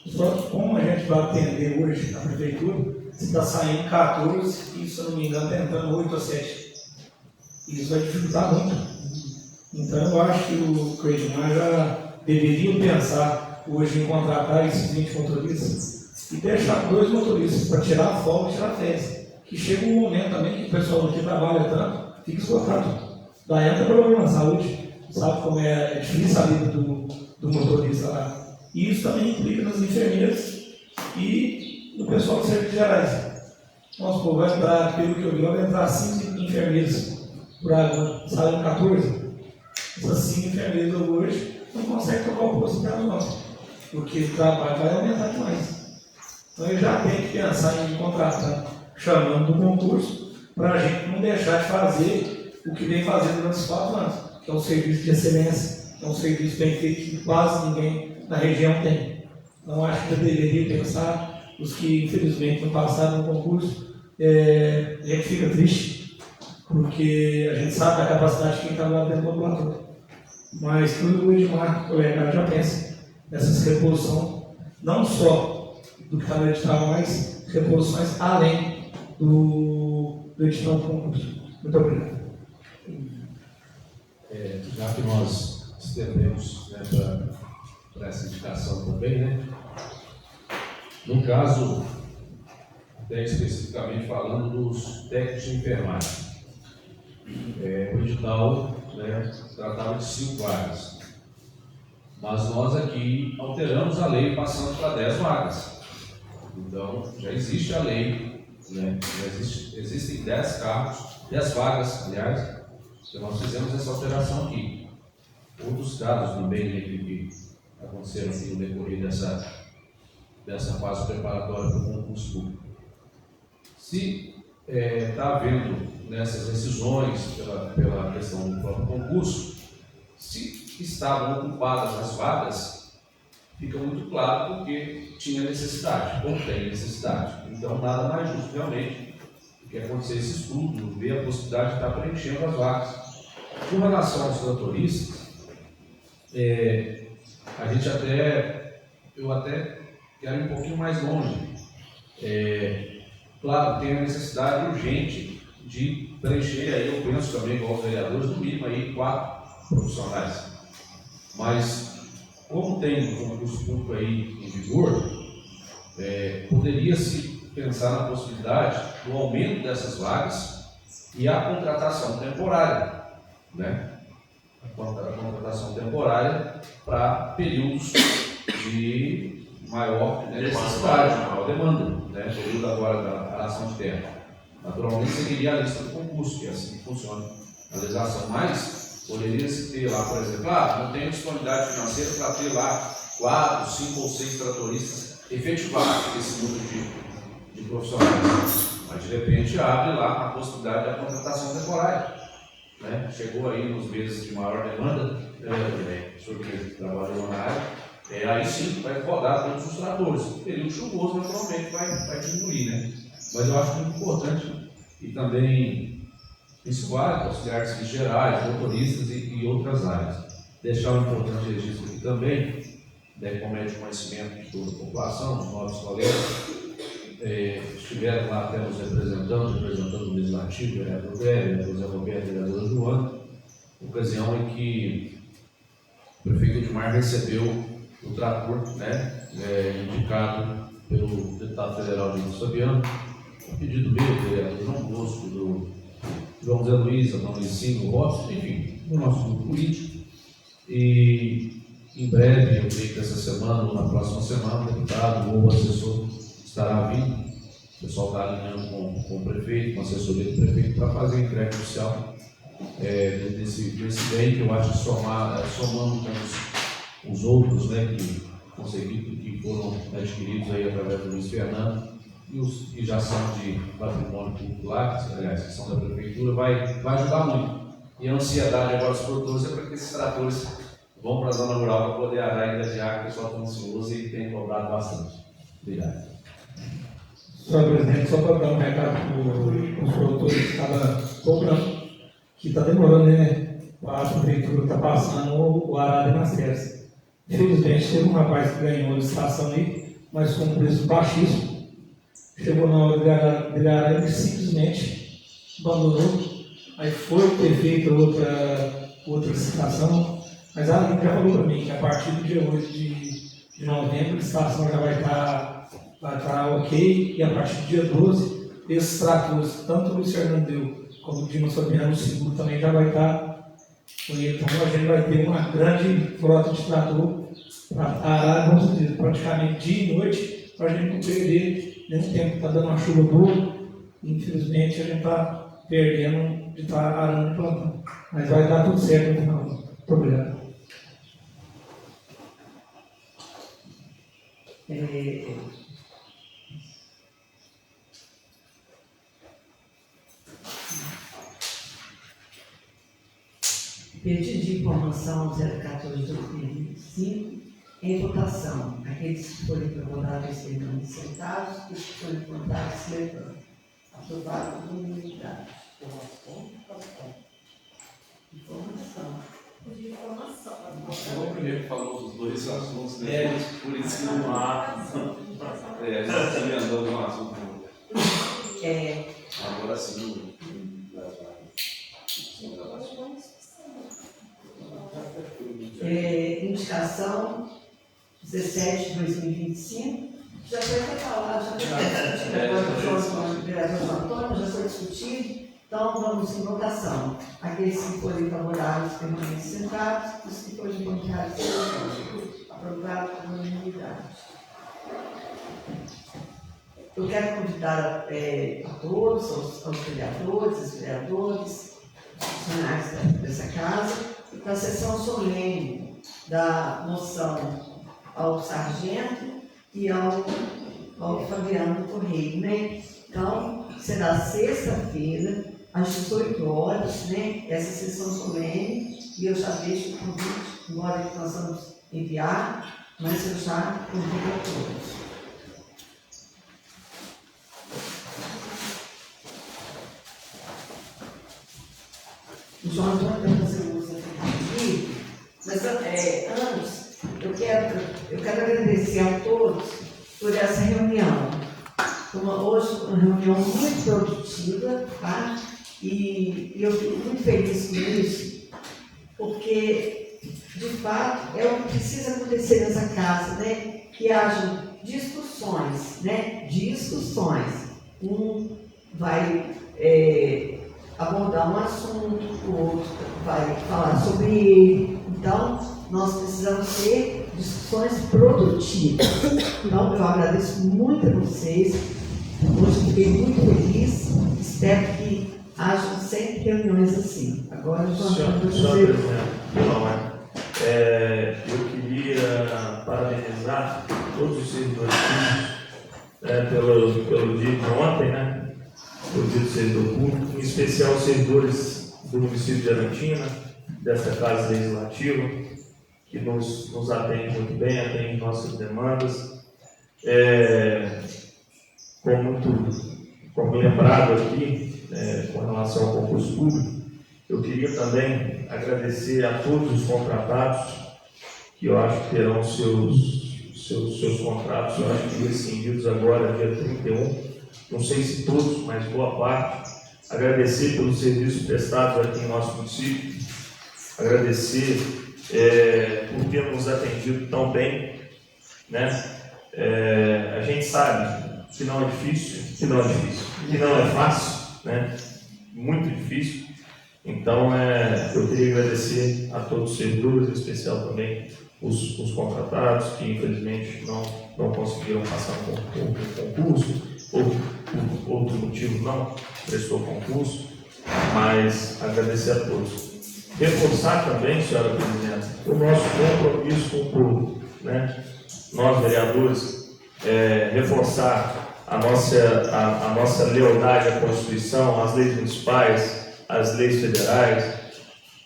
Só que como a gente vai atender hoje na prefeitura, se está saindo 14 e, se eu não me engano, está entrando 8 ou 7. Isso vai dificultar muito. Então eu acho que o Edmar já deveria pensar hoje em contratar esses 20 motoristas e deixar 2 motoristas para tirar a folga e tirar férias. Que chega um momento também que o pessoal que trabalha tanto fica esgotado. Daí entra problema na saúde, sabe como é difícil a vida do motorista lá. E isso também implica nas enfermeiras e no pessoal de serviços gerais. Nosso povo vai entrar, pelo que eu vi, vai entrar 5 enfermeiras por agora, salário 14. Essas 5 enfermeiras hoje não conseguem tocar o posto dela não, porque o trabalho vai aumentar demais. Então eu já tenho que pensar em contratar, chamando do concurso, para a gente não deixar de fazer o que vem fazendo durante os 4 anos, que é um serviço de excelência, que é um serviço bem feito que quase ninguém na região tem. Então acho que eu deveria pensar, os que infelizmente não passaram no concurso, a gente fica triste, porque a gente sabe da capacidade de quem está lá dentro do ambulatório. Mas tudo o Edmar, colega, já pensa nessas reposições, não só do que está no edital, mas reposições além do edital do concurso. Muito obrigado. Já que nós estendemos, né, para essa indicação também, né? No caso, até especificamente falando dos técnicos de enfermagem, o edital, né, tratava de 5 vagas, mas nós aqui alteramos a lei passando para 10 vagas. Então, já existe a lei, né, existem 10 cargos, 10 vagas, aliás, que nós fizemos essa alteração aqui. Outros casos também, né, que aconteceram aqui no decorrer dessa fase preparatória para o concurso público. Se está havendo nessas decisões pela questão do próprio concurso, se estavam ocupadas as vagas, fica muito claro porque tinha necessidade, como tem necessidade. Então, nada mais justo realmente do que acontecer esse estudo, ver a possibilidade de estar preenchendo as vagas. Com relação aos tratoristas, eu até quero ir um pouquinho mais longe. Claro, tem a necessidade urgente de preencher, aí eu penso também, igual os vereadores, no mínimo aí 4 profissionais. Mas, como tem um concurso público aí em vigor, poderia-se pensar na possibilidade do aumento dessas vagas e a contratação temporária, né? A contratação temporária para períodos de maior necessidade, maior demanda, né? Período agora da aração de terra. Naturalmente seguiria a lista do concurso, que é assim que funciona a legislação, mas poderia-se ter lá, por exemplo, não tem disponibilidade financeira para ter lá 4, 5 ou 6 tratoristas efetivados esse número de profissionais. Mas de repente abre lá a possibilidade da contratação temporária. Né? Chegou aí nos meses de maior demanda, o senhor que trabalhou na área, aí sim vai rodar todos os tratores. O período chuvoso naturalmente vai diminuir, né? Mas eu acho muito importante, e também isso vale para auxiliares gerais, motoristas e outras áreas. Deixar um importante registro aqui também, né, como é de conhecimento de toda a população, dos nossos colegas, estiveram lá até os representando o Legislativo, o vereador Velho, o Zé Roberto, o vereador Joana, ocasião em que o prefeito Edmar recebeu o trator, né, indicado pelo deputado federal Gilson Fabiano, a pedido meu, do vereador João Bosco, do João Zé Luiz, a Dona Licinho, o Rossi, enfim, do nosso grupo político. E em breve, eu creio que essa semana ou na próxima semana, o deputado ou o assessor estará vindo. O pessoal está alinhando com o prefeito, com a assessoria do prefeito, para fazer a entrega oficial desse bem, que eu acho que somando com os outros, né, que foram adquiridos aí através do Luiz Fernando, e os que já são de patrimônio público lá, aliás, que são da prefeitura, vai ajudar muito. E a ansiedade agora dos produtores é para que esses tratores vão para a zona rural para poder arar ainda de água, o pessoal está ansioso e tem cobrado bastante. Obrigado. Senhor presidente, só para dar um recado para os produtores que estavam cobrando, que está demorando, né? A prefeitura está passando o arado nas terras. Infelizmente, teve um rapaz que ganhou a licitação aí, mas com um preço baixíssimo. Chegou na hora dele arar, ele simplesmente abandonou. Aí foi ter feito outra licitação, mas a Aline já falou para mim que a partir do dia 8 de novembro a licitação já vai estar vai estar ok, e a partir do dia 12, esses tratores, tanto o Luiz Fernando deu, como o Dimas Fabiano, o seguro também já vai estar. Então a gente vai ter uma grande frota de trator para arar, vamos dizer, praticamente dia e noite, para a gente não perder nenhum tempo. Está dando uma chuva boa, infelizmente a gente está perdendo de estar arando o plantão. Mas vai dar tudo certo no final. Muito obrigado. Pedido de informação 014/2025 em votação. Aqueles que forem favoráveis permanecem sentados, os que forem contrários se levantam. Aprovado por unanimidade. Informação. Eu primeiro falou dos dois assuntos, né? Por isso que não há. A gente está emendando um assunto. Agora sim. Indicação 17/2025. Já foi até falado, já foi já foi discutido. Então, vamos em votação. Aqueles que forem favoráveis permanecem sentados, os que forem contrários se levantam. Aprovado por unanimidade. Eu quero convidar a todos, aos vereadores, os funcionários dessa casa, para a sessão solene da moção ao sargento e ao Fabiano Correia, né? Então, será sexta-feira, às 18 horas, né? Essa sessão solene, e eu já deixo o convite, embora que nós vamos enviar, mas eu já convido a todos. O João Antônio vai fazer uso aqui, mas antes, eu quero agradecer a todos por essa reunião. Hoje, uma reunião muito produtiva, tá? E eu fico muito feliz com isso, porque, de fato, é o que precisa acontecer nessa casa, né? Que hajam discussões, né? Discussões. Um vai abordar um assunto, o outro vai falar sobre ele. Então, nós precisamos ter discussões produtivas. Então, eu agradeço muito a vocês. Hoje fiquei muito feliz. Espero que hajam sempre reuniões assim. Agora, Senhor presidente, eu queria parabenizar todos os servidores públicos pelo dia de ontem, né? O dia do servidor público, em especial os servidores do município de Arantina, dessa Casa Legislativa, que nos atende muito bem, atende nossas demandas. Como lembrado aqui, com relação ao concurso público, eu queria também agradecer a todos os contratados, que eu acho que terão seus contratos, eu acho que rescindidos agora, dia 31. Não sei se todos, mas boa parte. Agradecer pelos serviços prestados aqui em nosso município, agradecer por ter nos atendido tão bem, né? A gente sabe que não é difícil, que não é fácil, né? Muito difícil. Então, eu queria agradecer a todos os servidores, em especial também os contratados, que infelizmente não conseguiram passar por concurso, ou por outro motivo não prestou concurso, mas agradecer a todos. Reforçar também, senhora presidente, o nosso compromisso com o povo, né? Nós, vereadores, reforçar a nossa lealdade à Constituição, às leis municipais, às leis federais,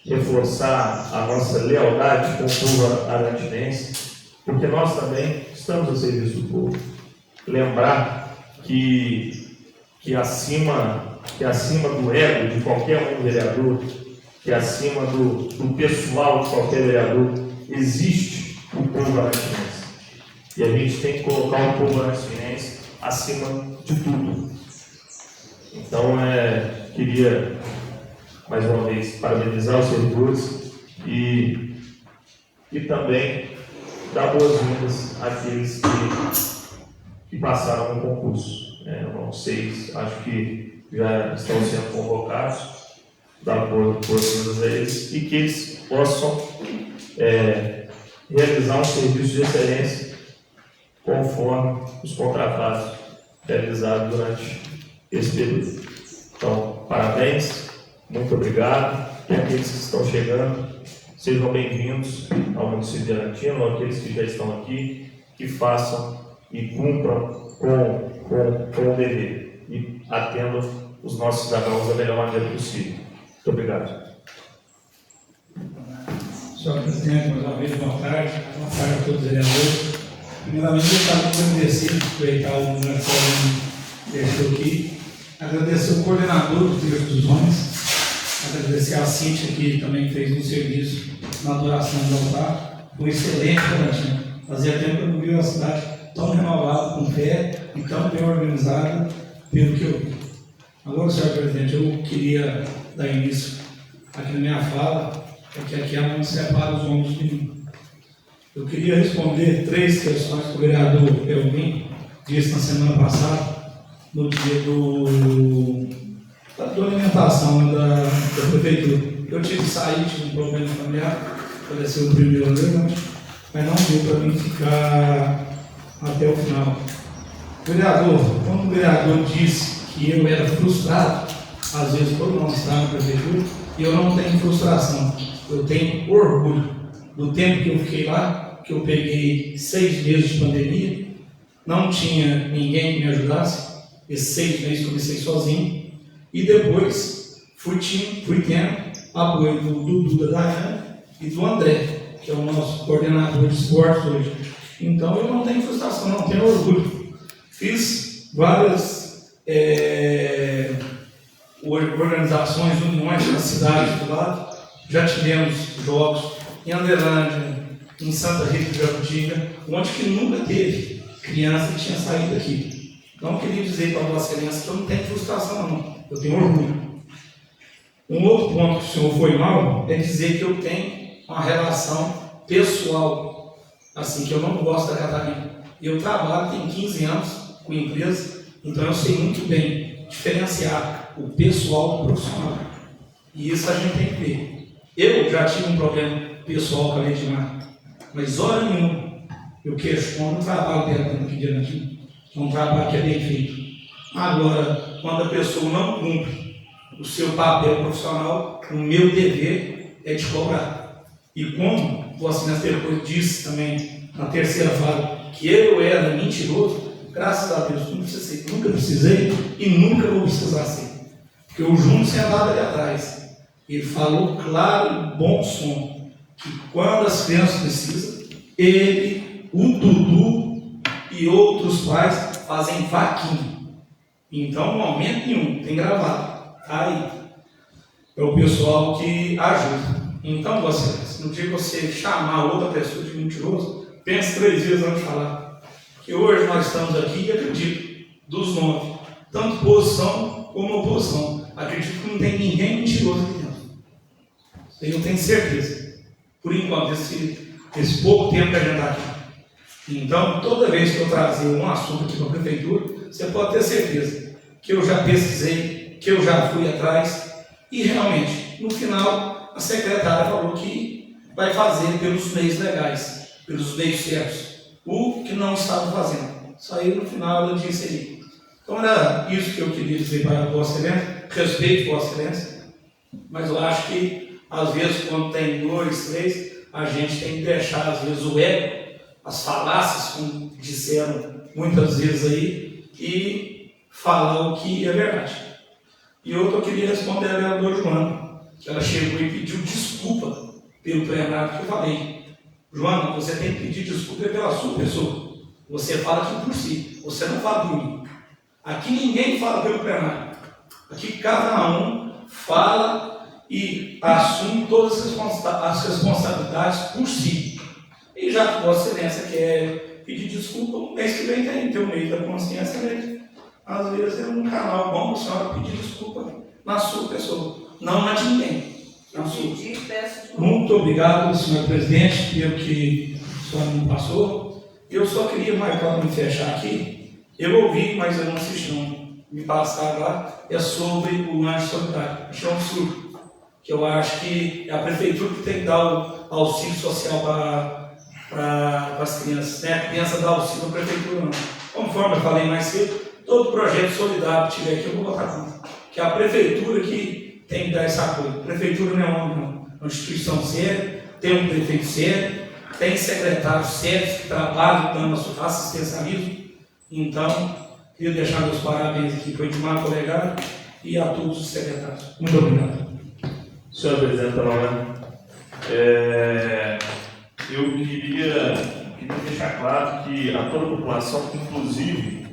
reforçar a nossa lealdade com o povo arantinense, porque nós também estamos a serviço do povo. Lembrar que acima do ego de qualquer um vereador, que acima do pessoal de qualquer vereador, existe o povo arantinense. E a gente tem que colocar o povo arantinense acima de tudo. Então, queria, mais uma vez, parabenizar os servidores e também dar boas-vindas àqueles que passaram no concurso. Não sei, acho que já estão sendo convocados, dá por todos eles, e que eles possam realizar um serviço de excelência conforme os contratados realizados durante esse período. Então, parabéns, muito obrigado, e aqueles que estão chegando, sejam bem-vindos ao município de Arantino, aqueles que já estão aqui, que façam e cumpram com o dever e atendam os nossos cidadãos da melhor maneira possível. Muito obrigado. Senhor presidente, mais uma vez, boa tarde a todos os vereadores. Primeiramente, eu estava agradecido por aproveitar o momento que deixou aqui, agradecer o coordenador do Trio dos Homens, agradecer a Cíntia, que também fez um serviço na adoração do altar, foi excelente, né? Fazia tempo que eu não vi uma cidade tão renovada, com fé e tão bem organizada, pelo que eu vi. Agora, senhor presidente, eu queria dar início aqui na minha fala, porque aqui a mãe separa os homens de mim. Eu queria responder 3 questões que o vereador Elvin disse na semana passada, no dia da alimentação da prefeitura. Eu tive que sair, tive um problema familiar, faleceu o primeiro ano, mas não deu para mim ficar até o final. Vereador, quando o vereador disse que eu era frustrado, às vezes por não estar na prefeitura, eu não tenho frustração, eu tenho orgulho do tempo que eu fiquei lá, que eu peguei 6 meses de pandemia, não tinha ninguém que me ajudasse, esses 6 meses comecei sozinho, e depois fui tendo apoio do Dudu, da Dayane e do André, que é o nosso coordenador de esportes hoje. Então eu não tenho frustração, não tenho orgulho. Fiz várias organizações, uniões nas cidades do lado, já tivemos jogos em Anderlândia, em Santa Rita de Jacutinga, onde que nunca teve criança que tinha saído daqui. Não queria dizer para a Vossa Excelência que eu não tenho frustração, não. Eu tenho orgulho. Um outro ponto que o senhor foi mal é dizer que eu tenho uma relação pessoal, assim, que eu não gosto da Catarina. Eu trabalho, tenho 15 anos com empresa, então eu sei muito bem diferenciar o pessoal do profissional. E isso a gente tem que ver. Eu já tive um problema pessoal com a Edmar, mas hora nenhuma eu questiono o trabalho dela aqui de Arantino. É um trabalho que é bem feito. Agora, quando a pessoa não cumpre o seu papel profissional, o meu dever é de cobrar. E como Vossa Excelência depois disse também na terceira fala que eu era mentiroso, graças a Deus nunca precisei e nunca vou precisar ser. Porque o Júnior sentado ali atrás, ele falou claro e bom som, que quando as crianças precisam, ele, o Dudu e outros pais fazem vaquinha. Então, no momento nenhum, tem gravado. Aí, é o pessoal que ajuda. Então, Vossa Excelência, no dia que você chamar outra pessoa de mentiroso, pense 3 vezes antes de falar. Porque hoje nós estamos aqui e acredito, dos 9, tanto posição como oposição. Acredito que não tem ninguém mentiroso aqui dentro. Eu tenho certeza. Por enquanto, esse pouco tempo que a gente está aqui. Então, toda vez que eu trazer um assunto aqui para a prefeitura, você pode ter certeza que eu já pesquisei, que eu já fui atrás e realmente, no final, a secretária falou que vai fazer pelos meios legais, pelos meios certos, o que não estava fazendo. Isso aí no final ela disse aí. Então era isso que eu queria dizer para a Vossa Excelência, respeito Vossa Excelência, mas eu acho que às vezes quando tem 2, 3, a gente tem que deixar às vezes o ego, as falácias, como disseram muitas vezes aí, e falar o que é verdade. E outra eu queria responder a vereadora Joana, que ela chegou e pediu desculpa pelo plenário que eu falei. Joana, você tem que pedir desculpa pela sua pessoa. Você fala aqui por si, você não fala por mim. Aqui ninguém fala pelo plenário. Aqui cada um fala e assume todas as responsabilidades por si. E já que Vossa Excelência quer pedir desculpa, o mês que vem tem o meio da consciência mesmo. Às vezes é um canal bom para a senhora pedir desculpa na sua pessoa, não na de ninguém. Muito obrigado, senhor presidente, pelo que a senhora me passou. Eu só queria marcar para me fechar aqui, Eu ouvi, mas eu não assisti, não. Me passaram lá, é sobre o lanche solidário. Achei um absurdo. Que eu acho que é a prefeitura que tem que dar o auxílio social para as crianças. Né? A criança dá auxílio, a prefeitura não. Conforme eu falei mais cedo, todo projeto solidário que tiver aqui, eu vou botar conta. Que é a prefeitura que tem que dar esse apoio. A prefeitura não é uma instituição séria, tem um prefeito sério, tem secretários sérios que trabalham dando assistencialismo. Então, queria deixar meus parabéns aqui para o Edmar Colegado e a todos os secretários. Muito obrigado. Senhor presidente da Câmara, eu queria deixar claro que a toda a população, inclusive,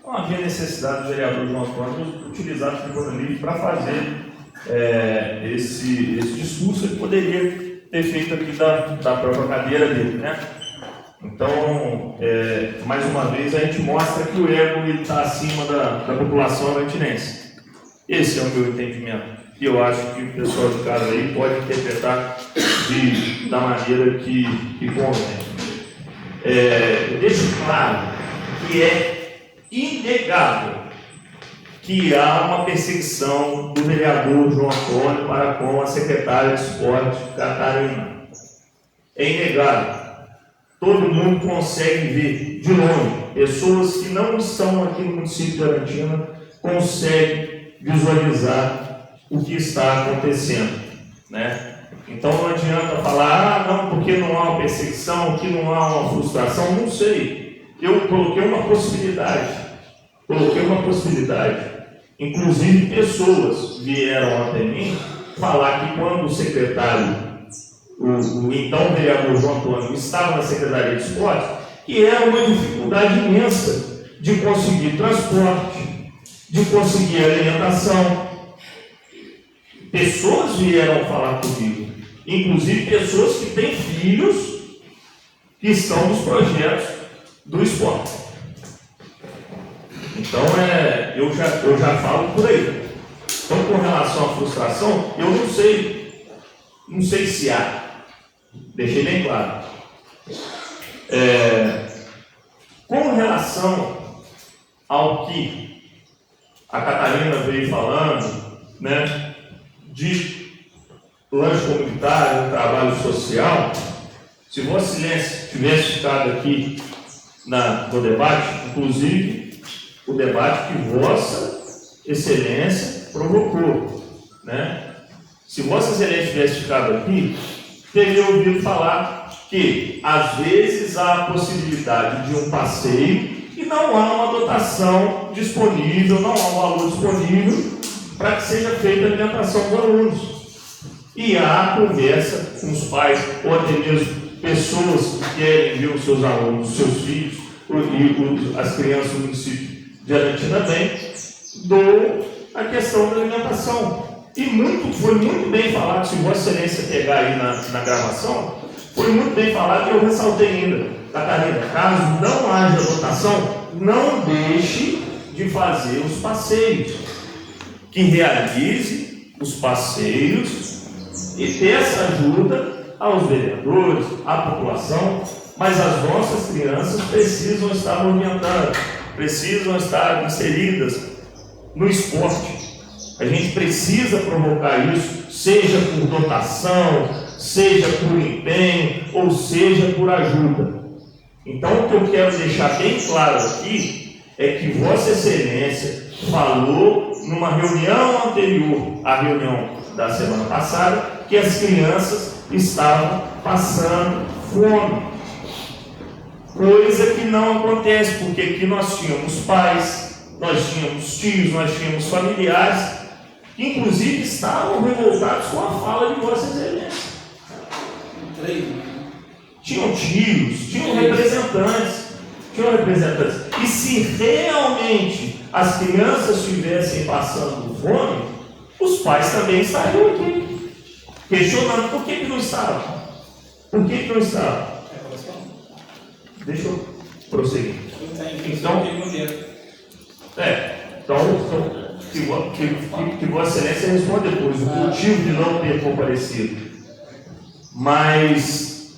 não havia necessidade do vereador João Antônio utilizar a tribuna livre para fazer esse discurso que poderia ter feito aqui da própria cadeira dele, né? Então, mais uma vez, a gente mostra que o ego está acima da população arantinense. Esse é o meu entendimento. E eu acho que o pessoal de casa aí pode interpretar da maneira que convém. Eu deixo claro que é inegável que há uma perseguição do vereador João Antônio para com a secretária de Esporte, Catarina. É inegável. Todo mundo consegue ver de longe. Pessoas que não estão aqui no município de Arantina conseguem visualizar o que está acontecendo, né? Então não adianta falar, não, porque não há uma perseguição, que não há uma frustração, não sei. Eu coloquei uma possibilidade. Inclusive pessoas vieram até mim falar que quando o secretário, o então vereador João Antônio, estava na Secretaria de Esporte, que era uma dificuldade imensa de conseguir transporte, de conseguir alimentação. Pessoas vieram falar comigo, inclusive pessoas que têm filhos que estão nos projetos do esporte. Então, eu já falo por aí. Então, com relação à frustração, eu não sei se há. Deixei bem claro. Com relação ao que a Catarina veio falando, né? De lanche comunitário, trabalho social, se Vossa Excelência tivesse ficado aqui no debate, inclusive o debate que Vossa Excelência provocou, né? Se Vossa Excelência tivesse ficado aqui, teria ouvido falar que às vezes há a possibilidade de um passeio e não há uma dotação disponível, não há um valor disponível para que seja feita a alimentação dos alunos. E há conversa com os pais, ou até mesmo pessoas que querem ver os seus alunos, os seus filhos, e as crianças do município de Arantina bem, a questão da alimentação. E foi muito bem falado, se Vossa Excelência pegar aí na gravação, foi muito bem falado, e eu ressaltei ainda, Catarina, caso não haja dotação, não deixe de fazer os passeios. Que realize os passeios e peça ajuda aos vereadores, à população, mas as nossas crianças precisam estar movimentadas, precisam estar inseridas no esporte. A gente precisa provocar isso, seja por dotação, seja por empenho, ou seja por ajuda. Então, o que eu quero deixar bem claro aqui é que Vossa Excelência falou numa reunião anterior à reunião da semana passada que as crianças estavam passando fome. Coisa que não acontece, porque aqui nós tínhamos pais, nós tínhamos tios, nós tínhamos familiares, que inclusive estavam revoltados com a fala de Vossa Excelência. Tinham tios, tinham representantes. E se realmente as crianças estivessem passando fome, os pais também estariam aqui, questionando por que não estavam. Deixa eu prosseguir. Então, que Vossa Excelência responda depois o motivo de não ter comparecido. Mas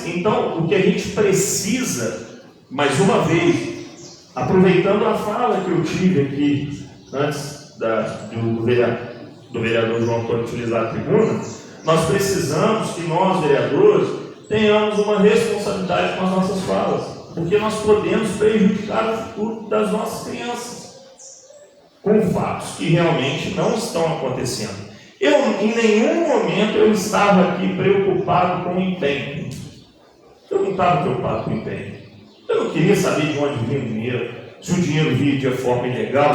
então, o que a gente precisa, mais uma vez, aproveitando a fala que eu tive aqui antes do vereador João Antônio utilizar a tribuna, nós precisamos que nós, vereadores, tenhamos uma responsabilidade com as nossas falas, porque nós podemos prejudicar o futuro das nossas crianças com fatos que realmente não estão acontecendo. Em nenhum momento eu estava aqui preocupado com o empenho. Eu não estava preocupado com o empenho. Eu não queria saber de onde vinha o dinheiro, se o dinheiro vinha de forma ilegal,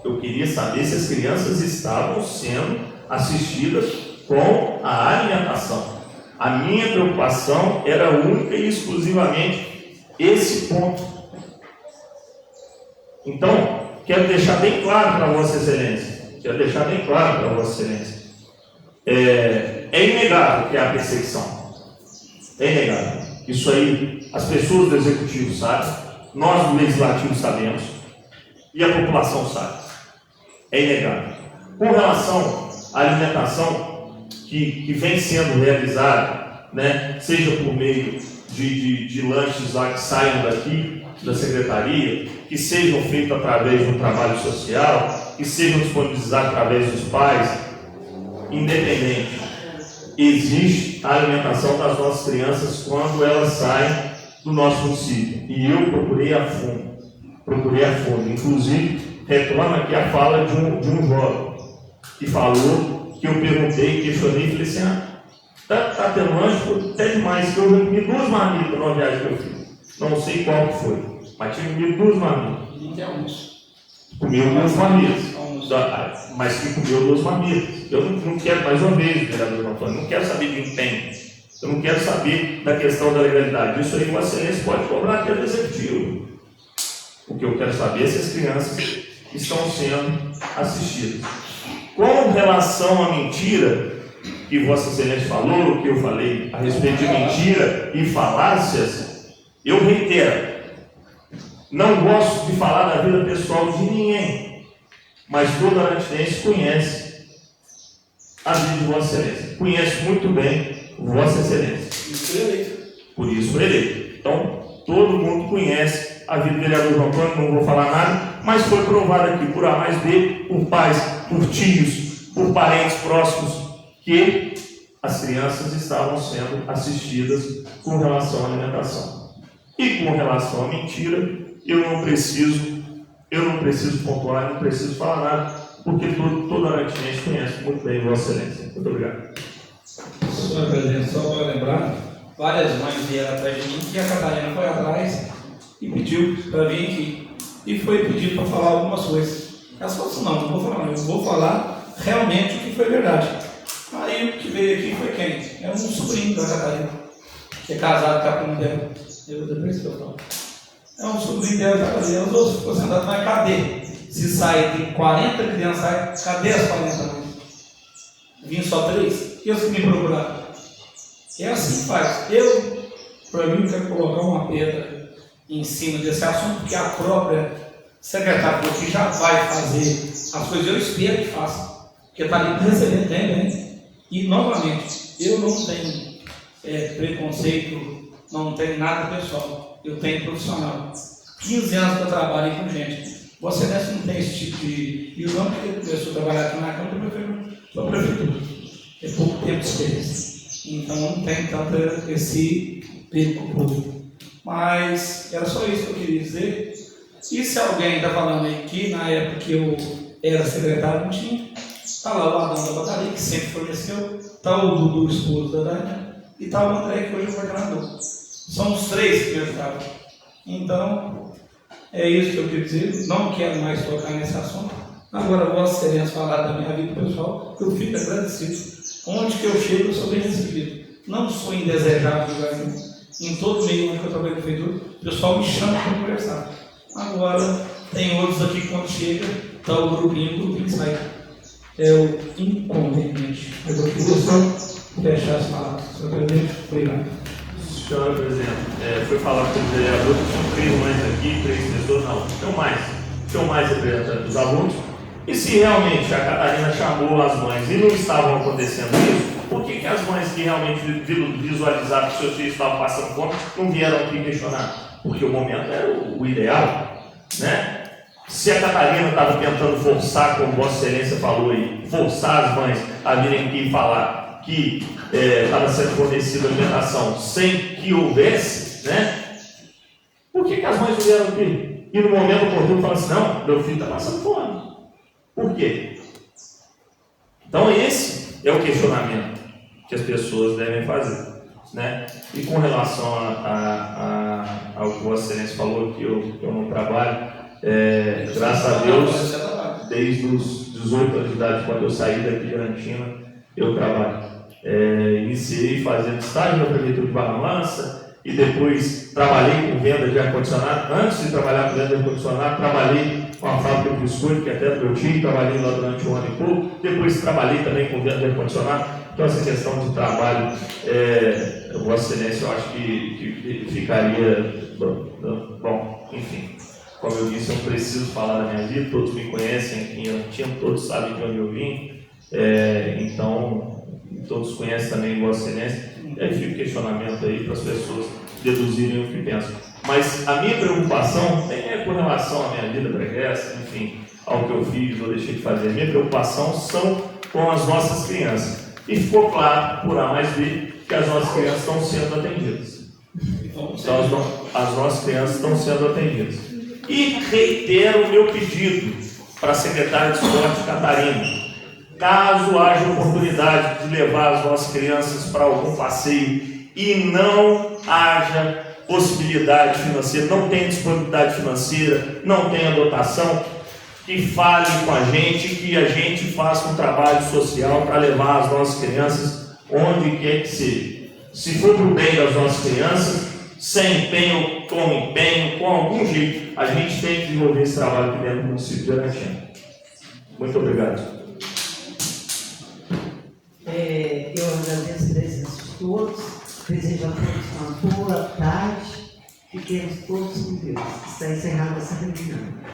eu queria saber se as crianças estavam sendo assistidas com a alimentação. A minha preocupação era única e exclusivamente esse ponto. Então, quero deixar bem claro para Vossa Excelência. É inegável que há perseguição. É inegável. Isso aí, as pessoas do Executivo sabem, nós do Legislativo sabemos, e a população sabe. É inegável. Com relação à alimentação que vem sendo realizada, né, seja por meio de lanches lá que saiam daqui, da Secretaria, que sejam feitos através do trabalho social, que sejam disponibilizados através dos pais, independente, existe a alimentação das nossas crianças quando elas saem do nosso município. E eu procurei a fundo. Inclusive, retorno aqui a fala de um jovem que falou, que eu perguntei, questionei e falei assim, tá tendo lanche até demais, que eu já comi 2 marmitas numa viagem que eu fiz. Não sei qual que foi, mas tinha comido 2 marmitas. Comeu 2 marmitas, mas que comeu 2 marmitas. Eu não quero, mais uma vez, vereador Antônio, não quero saber de empenho. Eu não quero saber da questão da legalidade. Isso aí, Vossa Excelência pode cobrar até do Executivo. O que eu quero saber é se as crianças estão sendo assistidas. Com relação à mentira que Vossa Excelência falou, o que eu falei a respeito de mentira e falácias, eu reitero, não gosto de falar da vida pessoal de ninguém, mas todo arantinense conhece a vida de Vossa Excelência, conhece muito bem Vossa Excelência. Por isso foi eleito. Então, todo mundo conhece a vida do vereador João Antônio, não vou falar nada, mas foi provado aqui por A mais B, por pais, por tios, por parentes próximos, que as crianças estavam sendo assistidas com relação à alimentação. E com relação à mentira, eu não preciso pontuar, não preciso falar nada, porque todo arantinense conhece muito bem Vossa Excelência. Muito obrigado. Senhor presidente, só para lembrar, várias mães vieram atrás de mim, que a Catarina foi atrás e pediu para vir aqui. E foi pedir para falar algumas coisas. Elas falaram assim, não vou falar, eu vou falar realmente o que foi verdade. Aí o que veio aqui foi quem? É um sobrinho da Catarina, que é casado com a prima dela. Depois que eu falo. É um sobrinho dela que está fazendo, os outros ficam sentados, mas cadê? Se sai, tem 40 crianças, cadê as 40 mães? Vim só 3? E os que me procuraram? É assim que faz. Para mim, quero colocar uma pedra em cima desse assunto, porque a própria secretária falou que já vai fazer as coisas, eu espero que faça, porque está ali recebendo bem. E, novamente, eu não tenho preconceito, não tenho nada pessoal, eu tenho profissional. 15 anos que eu trabalho com gente. Você não tem esse tipo de... E o nome que ele começou a trabalhar aqui na Câmara, eu prefiro sua prefeitura. É pouco tempo de experiência. Então, não tem tanto esse perigo público. Mas era só isso que eu queria dizer. E se alguém está falando aí que na época que eu era secretário não tinha, está lá o Adão da Batalha, que sempre forneceu, está o Dudu, esposo da Dani, e está o André, que hoje é o coordenador. São os 3 que me ajudaram. Então, é isso que eu queria dizer. Não quero mais tocar nesse assunto. Agora, Vossa Excelência falar da minha vida pessoal, eu fico agradecido. Onde que eu chego, eu sou bem recebido. Não sou indesejável lugar nenhum. Em todo meio onde eu trabalho no prefeitura, o pessoal me chama para conversar. Agora, tem outros aqui que quando chega, está o grupinho sai. É o inconveniente. Eu queria só fechar as palavras. Senhor presidente, obrigado. Senhora presidente, foi falado pelo vereador que tinham 3 mães aqui, 3 pessoas, não. Tinham mais representantes dos alunos. E se realmente a Catarina chamou as mães e não estavam acontecendo isso, por que as mães que realmente visualizaram que seus filhos estavam passando fome não vieram aqui questionar? Porque o momento era o ideal. né? Se a Catarina estava tentando forçar, como Vossa Excelência falou aí, forçar as mães a virem aqui e falar que estava sendo fornecida alimentação sem que houvesse, né? Por que as mães não vieram aqui? E no momento oportuno falam assim, não, meu filho está passando fome. Por quê? Então esse é o questionamento que as pessoas devem fazer, né? E com relação ao que Vossa Excelência falou, que eu não trabalho, graças a Deus, desde os 18 anos de idade, quando eu saí daqui de Arantina, eu trabalho. Iniciei fazendo estágio na Prefeitura de Barra Mansa, e depois trabalhei com venda de ar-condicionado. Antes de trabalhar com venda de ar-condicionado, trabalhei com a fábrica de biscoito, que até do meu tio, trabalhei lá durante um ano e pouco. Depois trabalhei também com venda de ar-condicionado. Então essa questão de trabalho, Vossa Excelência, eu acho que ficaria bom, enfim. Como eu disse, eu não preciso falar da minha vida, todos me conhecem, quem eu tinha, todos sabem de onde eu vim. Então, todos conhecem também Vossa Excelência. E aí fica o questionamento aí para as pessoas deduzirem o que pensam. Mas a minha preocupação nem é com relação à minha vida pregressa, enfim, ao que eu fiz ou deixei de fazer. A minha preocupação são com as nossas crianças. E ficou claro, por A mais B, que as nossas crianças estão sendo atendidas. Então, as nossas crianças estão sendo atendidas. E reitero o meu pedido para a secretária de Esporte, Catarina. Caso haja oportunidade de levar as nossas crianças para algum passeio e não haja possibilidade financeira, não tem disponibilidade financeira, não tem dotação, que fale com a gente, que a gente faça um trabalho social para levar as nossas crianças onde quer que seja. Se for para o bem das nossas crianças, sem empenho, com algum jeito, a gente tem que desenvolver esse trabalho aqui dentro do município de Arantina. Muito obrigado. Eu agradeço a presença de todos, desejo a todos uma boa tarde, fiquemos todos com Deus. Está encerrada essa reunião.